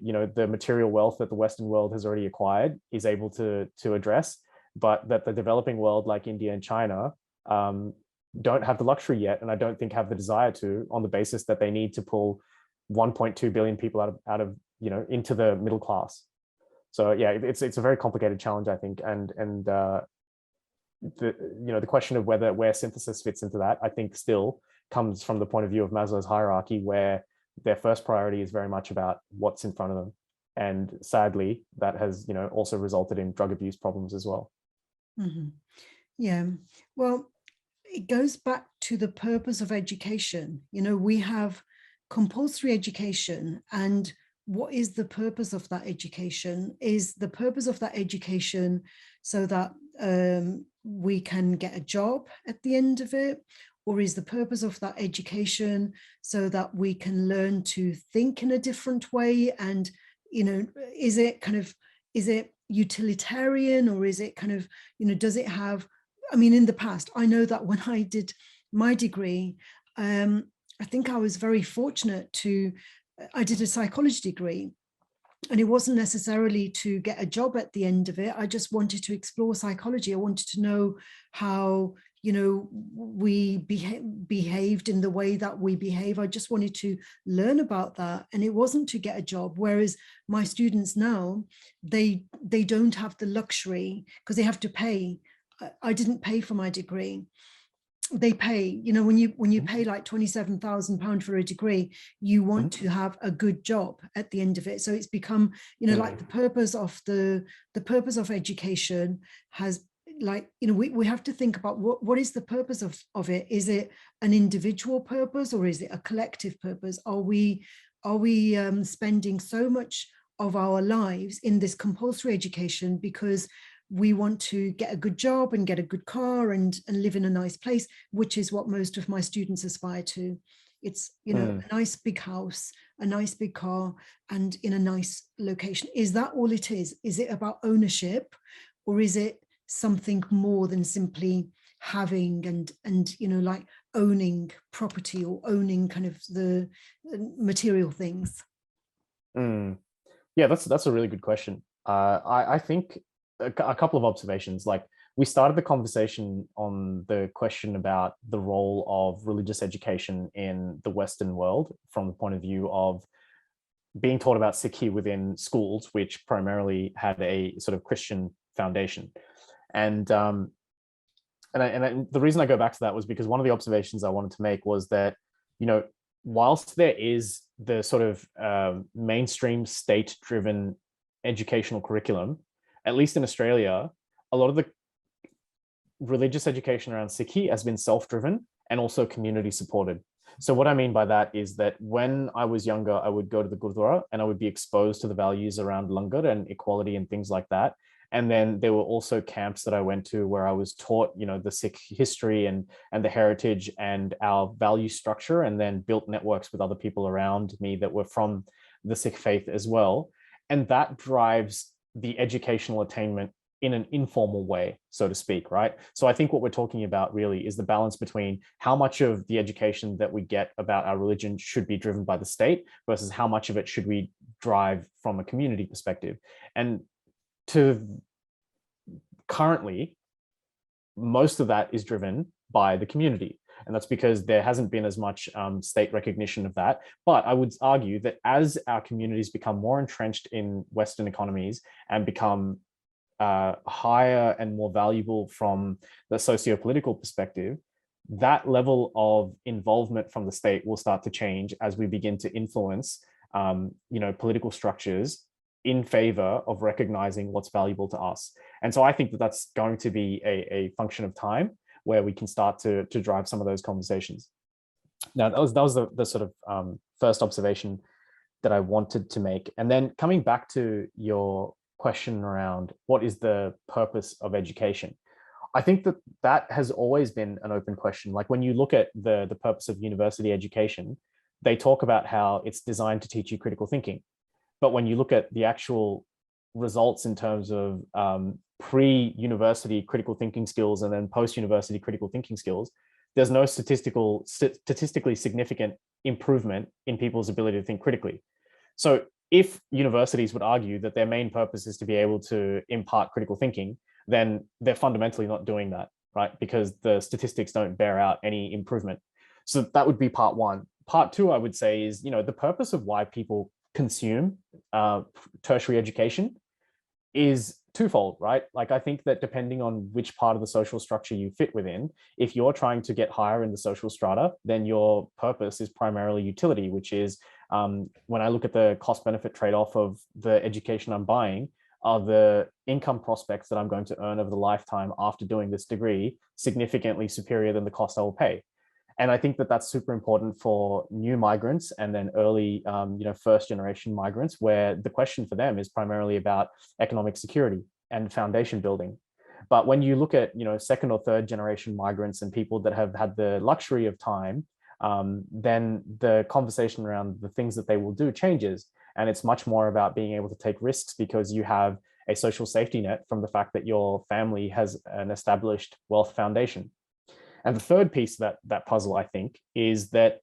Speaker 2: material wealth that the Western world has already acquired, is able to address, but that the developing world, like India and China, don't have the luxury yet, and I don't think have the desire to, on the basis that they need to pull 1.2 billion people out of into the middle class. So yeah, it's a very complicated challenge, I think, and the question of where synthesis fits into that, I think, still comes from the point of view of Maslow's hierarchy, where their first priority is very much about what's in front of them, and sadly, that has also resulted in drug abuse problems as well.
Speaker 1: Mm-hmm. Yeah, well, it goes back to the purpose of education. We have compulsory education, and what is the purpose of that education? Is the purpose of that education so that we can get a job at the end of it? Or is the purpose of that education so that we can learn to think in a different way? And, is it utilitarian, or is it kind of, does it have, in the past, I know that when I did my degree, I think I was very fortunate I did a psychology degree, and it wasn't necessarily to get a job at the end of it. I just wanted to explore psychology. I wanted to know how, we behaved in the way that we behave. I just wanted to learn about that. And it wasn't to get a job. Whereas my students now, they don't have the luxury, because they have to pay. I didn't pay for my degree. They pay, when you pay like £27,000 for a degree, you want to have a good job at the end of it. So it's become, like the purpose of education has, like, we have to think about what is the purpose of it. Is it an individual purpose, or is it a collective purpose? Are we spending so much of our lives in this compulsory education because we want to get a good job and get a good car and live in a nice place, which is what most of my students aspire to. It's, a nice big house, a nice big car, and in a nice location. Is that all it is? Is it about ownership, or is it something more than simply having and like owning property or owning kind of the material things?
Speaker 2: Yeah, that's a really good question. I think a couple of observations. Like, we started the conversation on the question about the role of religious education in the Western world from the point of view of being taught about Sikhi within schools, which primarily had a sort of Christian foundation. And the reason I go back to that was because one of the observations I wanted to make was that, you know, whilst there is the sort of mainstream state-driven educational curriculum, at least in Australia, a lot of the religious education around Sikhi has been self-driven and also community supported. So what I mean by that is that when I was younger, I would go to the Gurdwara and I would be exposed to the values around langar and equality and things like that. And then there were also camps that I went to where I was taught, you know, the Sikh history and the heritage and our value structure, and then built networks with other people around me that were from the Sikh faith as well. And that drives the educational attainment in an informal way, so to speak, right? So I think what we're talking about really is the balance between how much of the education that we get about our religion should be driven by the state versus how much of it should we drive from a community perspective. And to currently, most of that is driven by the community. And that's because there hasn't been as much state recognition of that. But I would argue that as our communities become more entrenched in Western economies and become higher and more valuable from the socio-political perspective, that level of involvement from the state will start to change as we begin to influence, you know, political structures in favor of recognizing what's valuable to us. And so I think that that's going to be a function of time where we can start to drive some of those conversations. Now, that was the sort of first observation that I wanted to make. And then coming back to your question around what is the purpose of education, I think that that has always been an open question. Like, when you look at the purpose of university education, they talk about how it's designed to teach you critical thinking. But when you look at the actual results in terms of pre-university critical thinking skills and then post-university critical thinking skills, there's no statistically significant improvement in people's ability to think critically. So if universities would argue that their main purpose is to be able to impart critical thinking, then they're fundamentally not doing that, right? Because the statistics don't bear out any improvement. So that would be part one. Part two, I would say, is, you know, the purpose of why people consume tertiary education is twofold, right? Like, I think that depending on which part of the social structure you fit within, if you're trying to get higher in the social strata, then your purpose is primarily utility, which is, when I look at the cost benefit trade-off of the education I'm buying, are the income prospects that I'm going to earn over the lifetime after doing this degree significantly superior than the cost I will pay? And I think that that's super important for new migrants and then early, you know, first generation migrants, where the question for them is primarily about economic security and foundation building. But when you look at, you know, second or third generation migrants and people that have had the luxury of time, then the conversation around the things that they will do changes. And it's much more about being able to take risks because you have a social safety net from the fact that your family has an established wealth foundation. And the third piece of that puzzle, I think, is that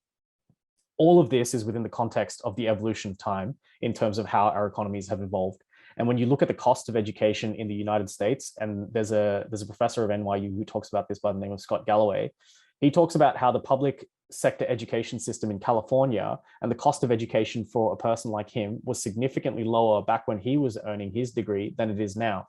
Speaker 2: all of this is within the context of the evolution of time in terms of how our economies have evolved. And when you look at the cost of education in the United States, and there's a professor of NYU who talks about this by the name of Scott Galloway, he talks about how the public sector education system in California and the cost of education for a person like him was significantly lower back when he was earning his degree than it is now.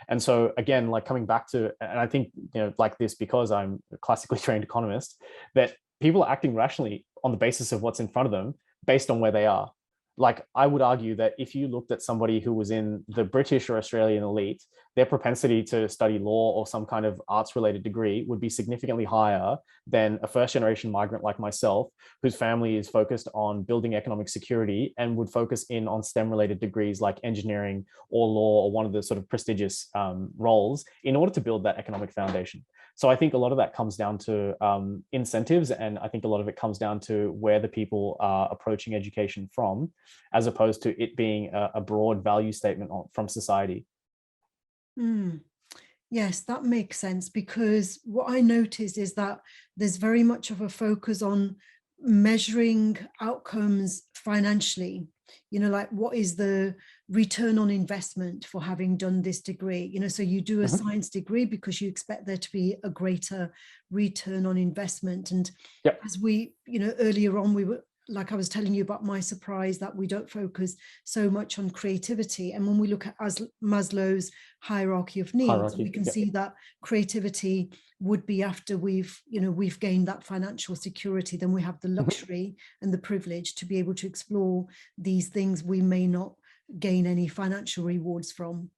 Speaker 2: And so again, like coming back to, and I think, you know, like this, because I'm a classically trained economist, that people are acting rationally on the basis of what's in front of them based on where they are. Like, I would argue that if you looked at somebody who was in the British or Australian elite, their propensity to study law or some kind of arts related degree would be significantly higher than a first generation migrant like myself, whose family is focused on building economic security and would focus in on STEM related degrees like engineering or law or one of the sort of prestigious roles in order to build that economic foundation. So I think a lot of that comes down to incentives, and I think a lot of it comes down to where the people are approaching education from, as opposed to it being a broad value statement from society.
Speaker 1: Yes, that makes sense, because what I noticed is that there's very much of a focus on measuring outcomes financially. Like, what is the return on investment for having done this degree? So you do a
Speaker 2: Mhm.
Speaker 1: science degree because you expect there to be a greater return on investment. And
Speaker 2: Yep.
Speaker 1: as we, earlier on, we were, like I was telling you about my surprise that we don't focus so much on creativity. And when we look at Maslow's hierarchy of needs, we
Speaker 2: Hierarchy.
Speaker 1: can
Speaker 2: Yep.
Speaker 1: see that creativity would be after we've gained that financial security. Then we have the
Speaker 2: Mhm.
Speaker 1: luxury and the privilege to be able to explore these things we may not gain any financial rewards from.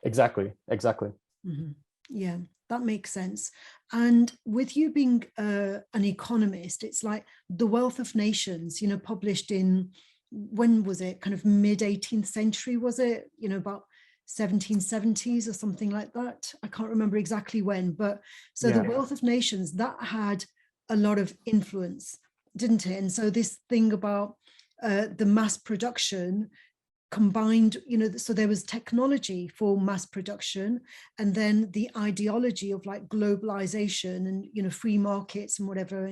Speaker 2: Exactly. Exactly.
Speaker 1: Mhm. Yeah, that makes sense. And with you being an economist, it's like The Wealth of Nations, published in, when was it? Kind of mid 18th century, was it? About 1770s or something like that. I can't remember exactly when, but so The
Speaker 2: Yeah.
Speaker 1: Wealth of Nations, that had a lot of influence, didn't it? And so this thing about the mass production combined, so there was technology for mass production, and then the ideology of like globalization and free markets and whatever,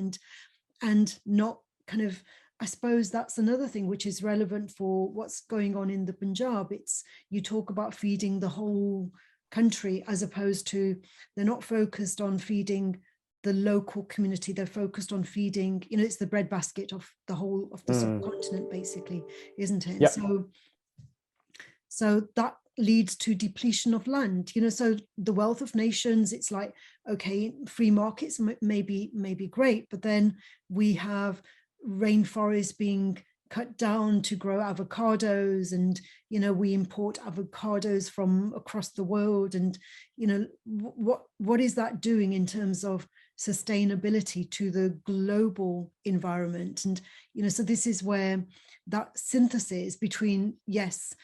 Speaker 1: and not kind of, I suppose that's another thing which is relevant for what's going on in the Punjab. It's, you talk about feeding the whole country, as opposed to, they're not focused on feeding the local community, they're focused on feeding, it's the breadbasket of the whole of the
Speaker 2: Mm.
Speaker 1: subcontinent, basically, isn't it? And
Speaker 2: Yep.
Speaker 1: so that leads to depletion of land. So The Wealth of Nations, it's like, okay, free markets may be great, but then we have rainforests being cut down to grow avocados, and we import avocados from across the world. And what is that doing in terms of sustainability to the global environment? And so this is where that synthesis between, yes,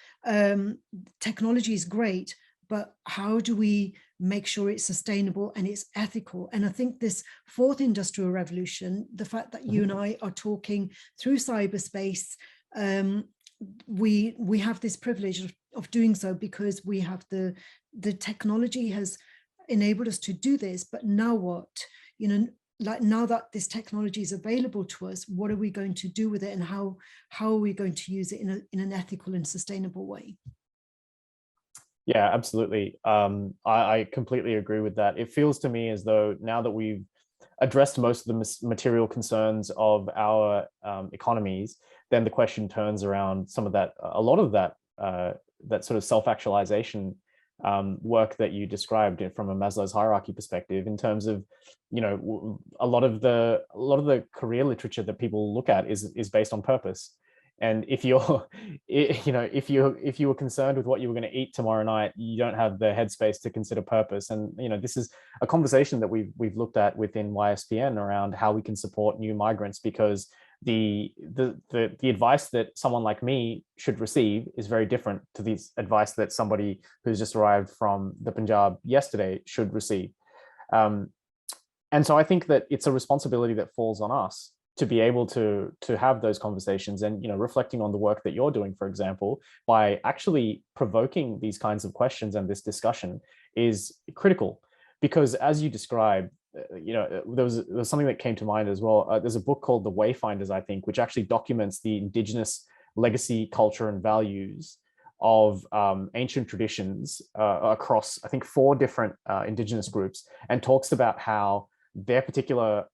Speaker 1: technology is great, but how do we make sure it's sustainable and it's ethical? And I think this fourth industrial revolution, the fact that you
Speaker 2: Mhm.
Speaker 1: and I are talking through cyberspace, we have this privilege of doing so, because we have the technology has enabled us to do this. But now what? Like, now that this technology is available to us, what are we going to do with it, and how are we going to use it in an ethical and sustainable way?
Speaker 2: Yeah, absolutely. I completely agree with that. It feels to me as though now that we've addressed most of the material concerns of our economies, then the question turns around some of that, a lot of that, that sort of self-actualization work that you described from a Maslow's hierarchy perspective, in terms of, a lot of the career literature that people look at is based on purpose. And if you're, if you were concerned with what you were going to eat tomorrow night, you don't have the headspace to consider purpose. And this is a conversation that we've looked at within YSPN around how we can support new migrants, because the advice that someone like me should receive is very different to the advice that somebody who's just arrived from the Punjab yesterday should receive. Um, and so I think that it's a responsibility that falls on us to be able to have those conversations, and reflecting on the work that you're doing, for example, by actually provoking these kinds of questions and this discussion is critical. Because as you described, there was something that came to mind as well. There's a book called The Wayfinders, I think, which actually documents the indigenous legacy, culture, and values of ancient traditions across, I think, 4 different indigenous groups, and talks about how their particular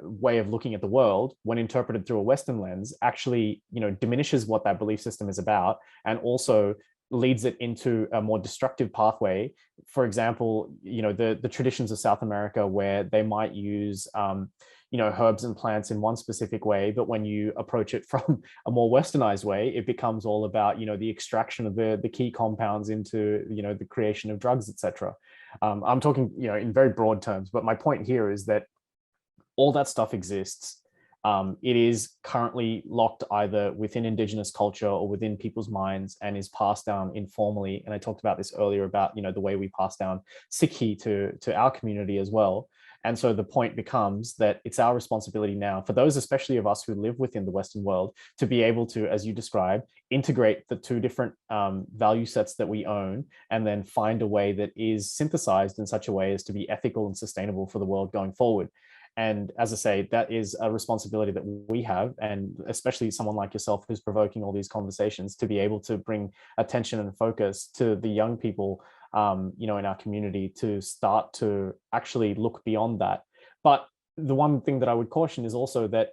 Speaker 2: way of looking at the world, when interpreted through a Western lens, actually, diminishes what that belief system is about, and also leads it into a more destructive pathway. For example, the traditions of South America, where they might use herbs and plants in one specific way, but when you approach it from a more westernized way, it becomes all about the extraction of the key compounds into the creation of drugs, etc. I'm talking in very broad terms, but my point here is that all that stuff exists. It is currently locked either within indigenous culture or within people's minds, and is passed down informally. And I talked about this earlier about the way we pass down Sikhi to our community as well. And so the point becomes that it's our responsibility now, for those especially of us who live within the Western world, to be able to, as you described, integrate the two different value sets that we own, and then find a way that is synthesized in such a way as to be ethical and sustainable for the world going forward. And as I say, that is a responsibility that we have, and especially someone like yourself who's provoking all these conversations, to be able to bring attention and focus to the young people, in our community, to start to actually look beyond that. But the one thing that I would caution is also that,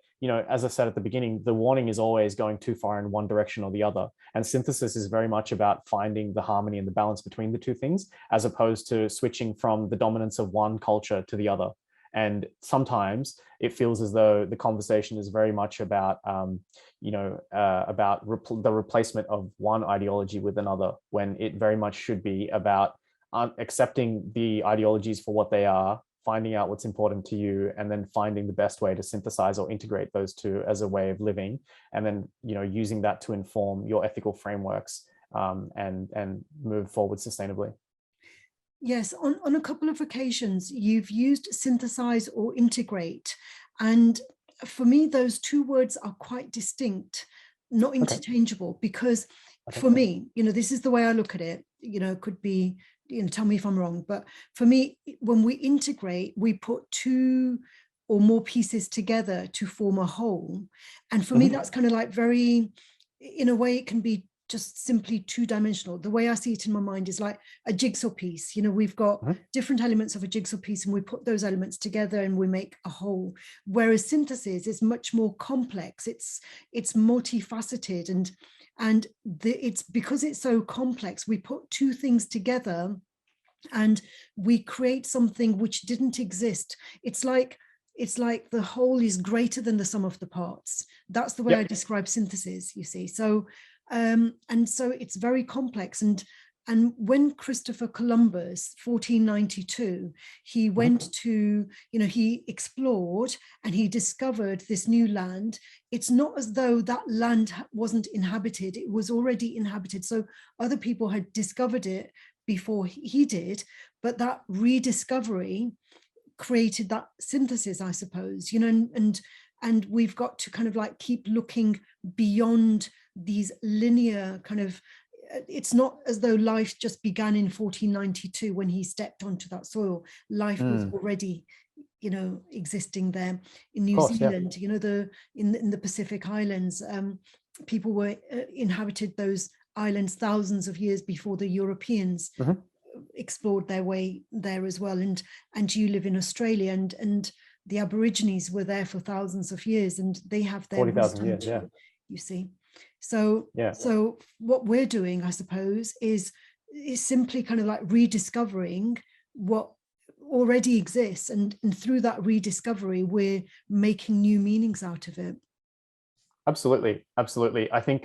Speaker 2: as I said at the beginning, the warning is always going too far in one direction or the other. And synthesis is very much about finding the harmony and the balance between the two things, as opposed to switching from the dominance of one culture to the other. And sometimes it feels as though the conversation is very much about, the replacement of one ideology with another, when it very much should be about accepting the ideologies for what they are, finding out what's important to you, and then finding the best way to synthesize or integrate those two as a way of living, and then using that to inform your ethical frameworks, and move forward sustainably.
Speaker 1: Yes, on a couple of occasions, you've used synthesize or integrate. And for me, those two words are quite distinct, not interchangeable, because for me, this is the way I look at it, could be, tell me if I'm wrong, but for me, when we integrate, we put two or more pieces together to form a whole. And for me, that's kind of like very, in a way, it can be just simply two-dimensional. The way I see it in my mind is like a jigsaw piece. We've got different elements of a jigsaw piece, and we put those elements together and we make a whole. Whereas synthesis is much more complex. It's multifaceted, and it's because it's so complex, we put two things together and we create something which didn't exist. It's like the whole is greater than the sum of the parts. That's the way I describe synthesis, you see. So and so it's very complex. And when Christopher Columbus, 1492, he went to, he explored and he discovered this new land. It's not as though that land wasn't inhabited. It was already inhabited. So other people had discovered it before he did, but that rediscovery created that synthesis, I suppose, and we've got to kind of like keep looking beyond these linear kind of, it's not as though life just began in 1492 when he stepped onto that soil. Life was already, existing there. In New Zealand, in the Pacific Islands, people were inhabited those islands thousands of years before the Europeans explored their way there as well. And you live in Australia, and the Aborigines were there for thousands of years, and they have their
Speaker 2: 40,000 years,
Speaker 1: you see. So what we're doing, I suppose, is simply kind of like rediscovering what already exists, and through that rediscovery, we're making new meanings out of it.
Speaker 2: Absolutely. I think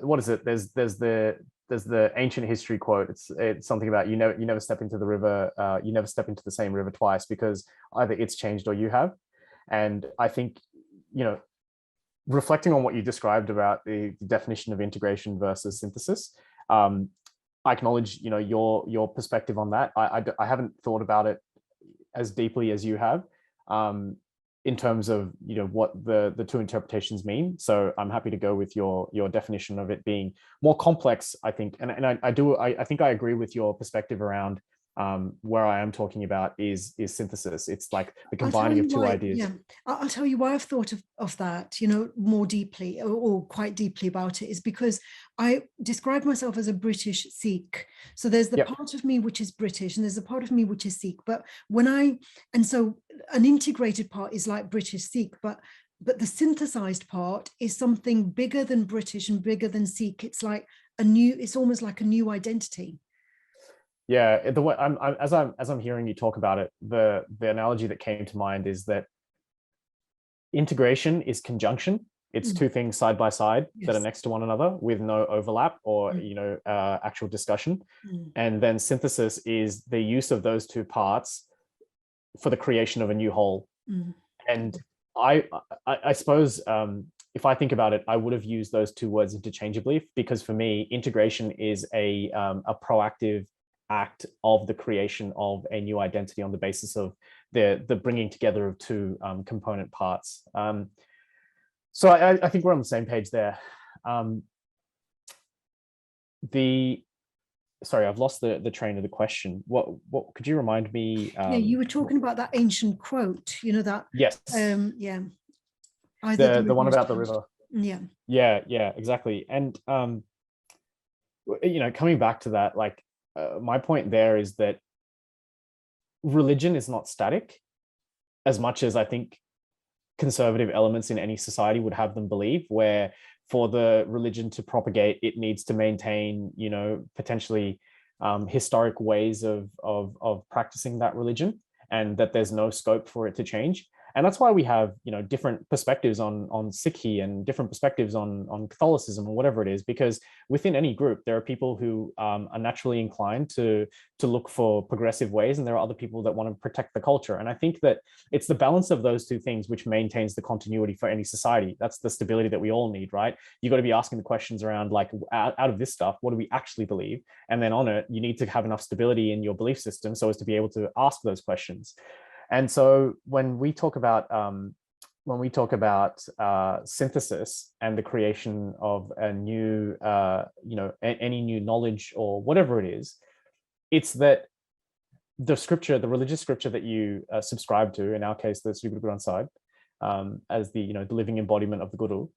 Speaker 2: what is it? There's the ancient history quote. It's something about you never step into the river, you never step into the same river twice, because either it's changed or you have. And I think, reflecting on what you described about the definition of integration versus synthesis, I acknowledge your perspective on that. I haven't thought about it as deeply as you have, in terms of what the two interpretations mean. So I'm happy to go with your definition of it being more complex, I think. And I think I agree with your perspective around where I am talking about is synthesis. It's like the combining of two ideas.
Speaker 1: Yeah, I'll tell you why I've thought of that, more deeply, or quite deeply about it, is because I describe myself as a British Sikh. So there's the part of me which is British, and there's a part of me which is Sikh. But so an integrated part is like British Sikh, but the synthesized part is something bigger than British and bigger than Sikh. It's like it's almost like a new identity.
Speaker 2: Yeah, the way as I'm hearing you talk about it, the analogy that came to mind is that integration is conjunction. It's two things side by side that are next to one another with no overlap or actual discussion. And then synthesis is the use of those two parts for the creation of a new whole. And I suppose if I think about it, I would have used those two words interchangeably, because for me, integration is a proactive act of the creation of a new identity on the basis of the bringing together of two component parts. So I think we're on the same page there. Sorry, I've lost the train of the question. What could you remind me?
Speaker 1: Yeah, you were talking about that ancient quote, you know, that,
Speaker 2: Yes.
Speaker 1: yeah. Either
Speaker 2: The one about the river.
Speaker 1: Yeah.
Speaker 2: Yeah, exactly. And, you know, coming back to that, like, my point there is that religion is not static, as much as I think conservative elements in any society would have them believe, where for the religion to propagate, it needs to maintain, you know, potentially historic ways of practicing that religion, and that there's no scope for it to change. And that's why we have, you know, different perspectives on Sikhi and different perspectives on Catholicism or whatever it is, because within any group there are people who are naturally inclined to look for progressive ways, and there are other people that want to protect the culture. And I think that it's the balance of those two things which maintains the continuity for any society. That's the stability that we all need, right? You got to be asking the questions around, like, out of this stuff, what do we actually believe? And then on it, you need to have enough stability in your belief system so as to be able to ask those questions. And so when we talk about synthesis and the creation of a new, you know, any new knowledge or whatever it is, it's that the scripture, the religious scripture that you subscribe to, in our case, the Sri Guru Granth Sahib, as the, you know, the living embodiment of the Guru,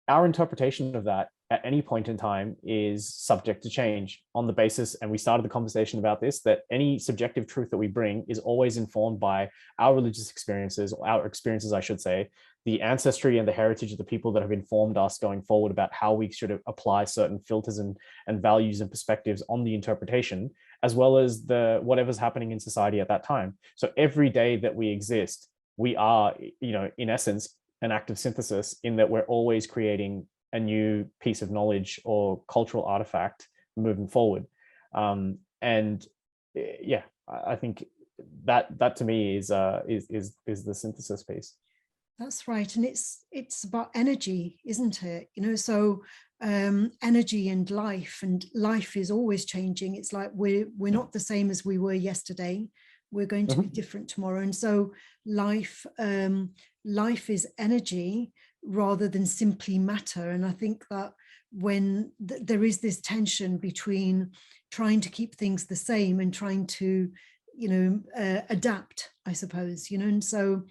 Speaker 2: our interpretation of that at any point in time is subject to change on the basis, and we started the conversation about this, that any subjective truth that we bring is always informed by our religious experiences, or our experiences, I should say, the ancestry and the heritage of the people that have informed us going forward about how we should apply certain filters and values and perspectives on the interpretation, as well as the whatever's happening in society at that time. So every day that we exist, we are, you know, in essence, an act of synthesis, in that we're always creating a new piece of knowledge or cultural artifact moving forward. And yeah, I think that to me is the synthesis piece.
Speaker 1: That's right. And it's about energy, isn't it? You know, so energy and life is always changing. It's like we're not the same as we were yesterday. We're going to be different tomorrow. And so life is energy rather than simply matter. And I think that when there is this tension between trying to keep things the same and trying to, you know, adapt, I suppose, you know, and so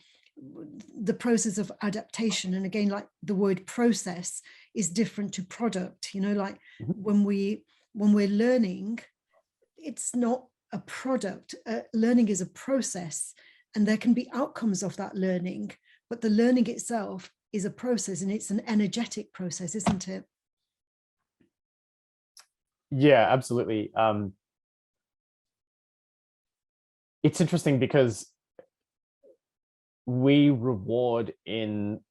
Speaker 1: the process of adaptation, and again, like the word process is different to product, you know, like when we're learning, it's not a product. Learning is a process, and there can be outcomes of that learning, but the learning itself is a process, and it's an energetic process, isn't it?
Speaker 2: Yeah, absolutely. It's interesting because we reward in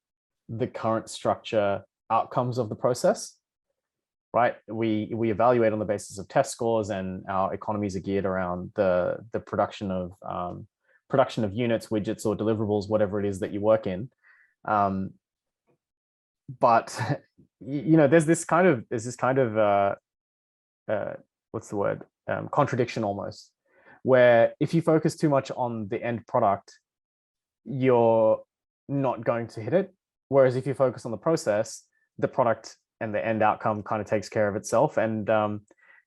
Speaker 2: the current structure outcomes of the process, right? We evaluate on the basis of test scores, and our economies are geared around the production of units, widgets, or deliverables, whatever it is that you work in. But you know, there's this kind of what's the word? Contradiction almost, where if you focus too much on the end product, you're not going to hit it. Whereas if you focus on the process, the product and the end outcome kind of takes care of itself. And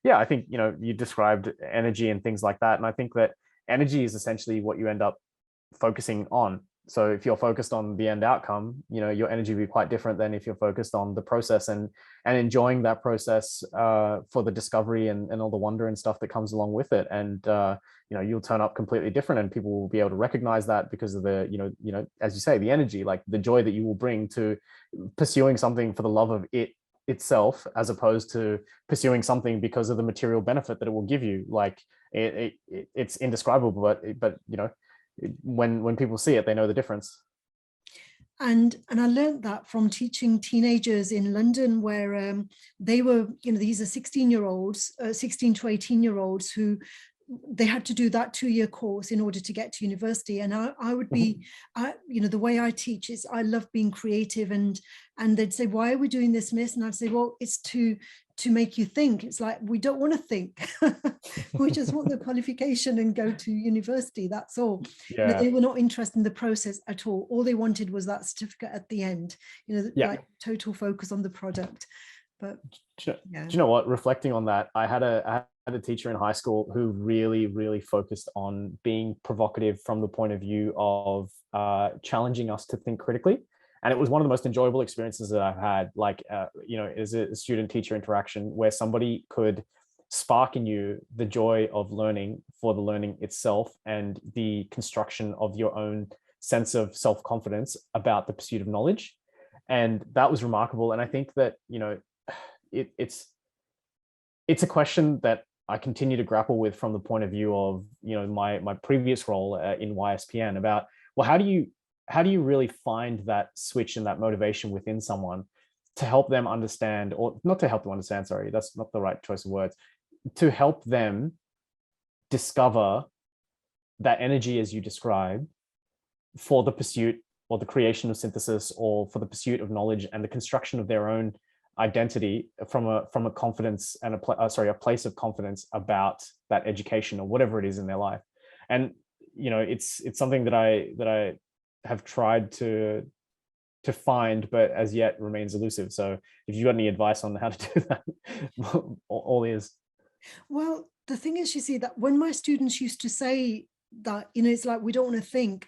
Speaker 2: yeah, I think, you know, you described energy and things like that. And I think that energy is essentially what you end up focusing on. So if you're focused on the end outcome, you know, your energy will be quite different than if you're focused on the process and enjoying that process for the discovery and all the wonder and stuff that comes along with it. And you know, you'll turn up completely different, and people will be able to recognize that because of the, you know, as you say, the energy, like the joy that you will bring to pursuing something for the love of it itself, as opposed to pursuing something because of the material benefit that it will give you. Like it's indescribable, but you know, when people see it, they know the difference.
Speaker 1: And I learned that from teaching teenagers in London, where they were, you know, these are 16-year-olds, 16 to 18-year-olds who they had to do that 2-year course in order to get to university. And I would be, you know, the way I teach is I love being creative, and they'd say, why are we doing this, miss? And I'd say, well, it's to to make you think. It's like, we don't want to think. We just want the qualification and go to university, that's all.
Speaker 2: Yeah.
Speaker 1: They were not interested in the process at all they wanted was that certificate at the end, like total focus on the product. But
Speaker 2: do you know what, reflecting on that, I had a teacher in high school who really focused on being provocative from the point of view of challenging us to think critically. And it was one of the most enjoyable experiences that I've had, like, as a student-teacher interaction, where somebody could spark in you the joy of learning for the learning itself and the construction of your own sense of self-confidence about the pursuit of knowledge. And that was remarkable. And I think that, it's a question that I continue to grapple with from the point of view of, my previous role in YSPN, about, well, how do you really find that switch and that motivation within someone to help them understand, or not to help them understand, sorry, that's not the right choice of words, to help them discover that energy, as you described, for the pursuit or the creation of synthesis, or for the pursuit of knowledge and the construction of their own identity from a confidence and a place of confidence about that education or whatever it is in their life. And it's something that I have tried to find, but as yet remains elusive. So if you've got any advice on how to do that, all ears.
Speaker 1: Well, the thing is, you see, that when my students used to say that, it's like, we don't want to think,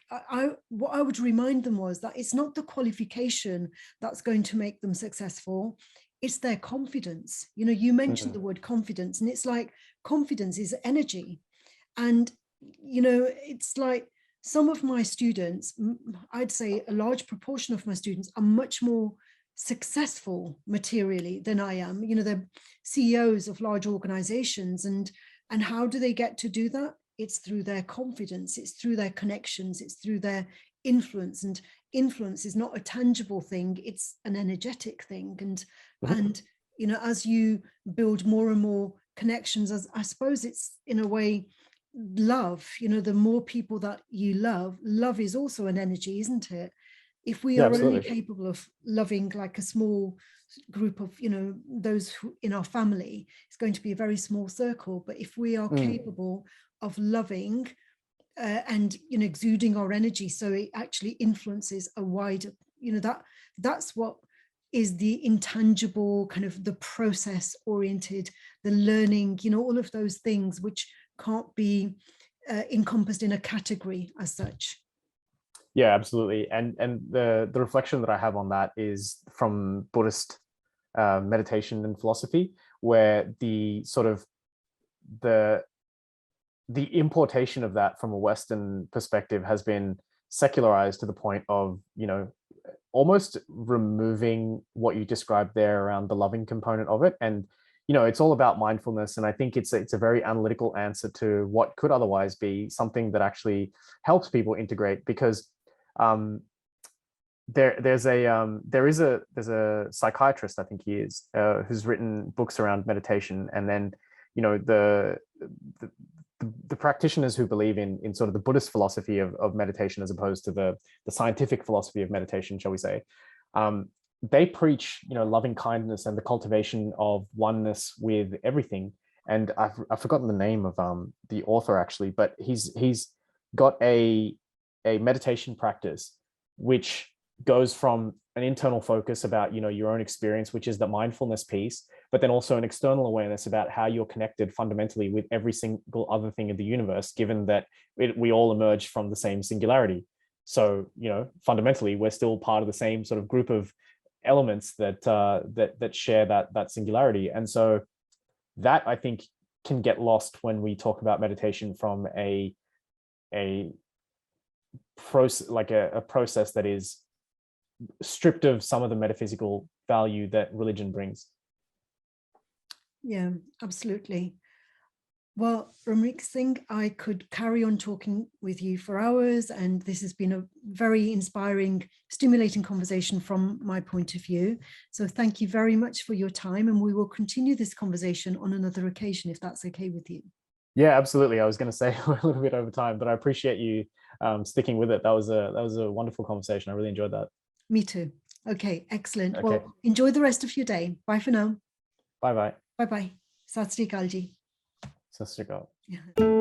Speaker 1: what I would remind them was that it's not the qualification that's going to make them successful, it's their confidence. You mentioned the word confidence, and it's like, confidence is energy. And it's like, some of my students, I'd say a large proportion of my students, are much more successful materially than I am. They're CEOs of large organizations, and how do they get to do that? It's through their confidence, it's through their connections, it's through their influence. And influence is not a tangible thing, it's an energetic thing. And as you build more and more connections, as I suppose it's in a way love, the more people that you love is also an energy, isn't it? If we are only capable of loving like a small group of those who, in our family, it's going to be a very small circle. But if we are capable of loving and exuding our energy, so it actually influences a wider, that's what is the intangible kind of the process oriented, the learning, all of those things which can't be encompassed in a category as such.
Speaker 2: Yeah, absolutely. And the reflection that I have on that is from Buddhist meditation and philosophy, where the sort of the importation of that from a Western perspective has been secularized to the point of, almost removing what you described there around the loving component of it. And it's all about mindfulness. And I think it's a very analytical answer to what could otherwise be something that actually helps people integrate. Because there's a psychiatrist, I think he is, who's written books around meditation. And then, the practitioners who believe in sort of the Buddhist philosophy of meditation, as opposed to the scientific philosophy of meditation, shall we say, they preach, loving kindness and the cultivation of oneness with everything. And I've forgotten the name of the author actually, but he's got a meditation practice which goes from an internal focus about your own experience, which is the mindfulness piece, but then also an external awareness about how you're connected fundamentally with every single other thing in the universe, given that we all emerge from the same singularity. So fundamentally we're still part of the same sort of group of elements that share that singularity. And so that, I think, can get lost when we talk about meditation from a process, like a process that is stripped of some of the metaphysical value that religion brings.
Speaker 1: Yeah, absolutely. Well, Ramneek Singh, I could carry on talking with you for hours, and this has been a very inspiring, stimulating conversation from my point of view. So thank you very much for your time, and we will continue this conversation on another occasion, if that's okay with you.
Speaker 2: Yeah, absolutely. I was going to say we're a little bit over time, but I appreciate you sticking with it. That was a wonderful conversation. I really enjoyed that.
Speaker 1: Me too. Okay, excellent.
Speaker 2: Okay.
Speaker 1: Well, enjoy the rest of your day. Bye for now.
Speaker 2: Bye-bye.
Speaker 1: Bye bye. Sat Sri Akal ji.
Speaker 2: Sat Sri Akal.
Speaker 1: Yeah.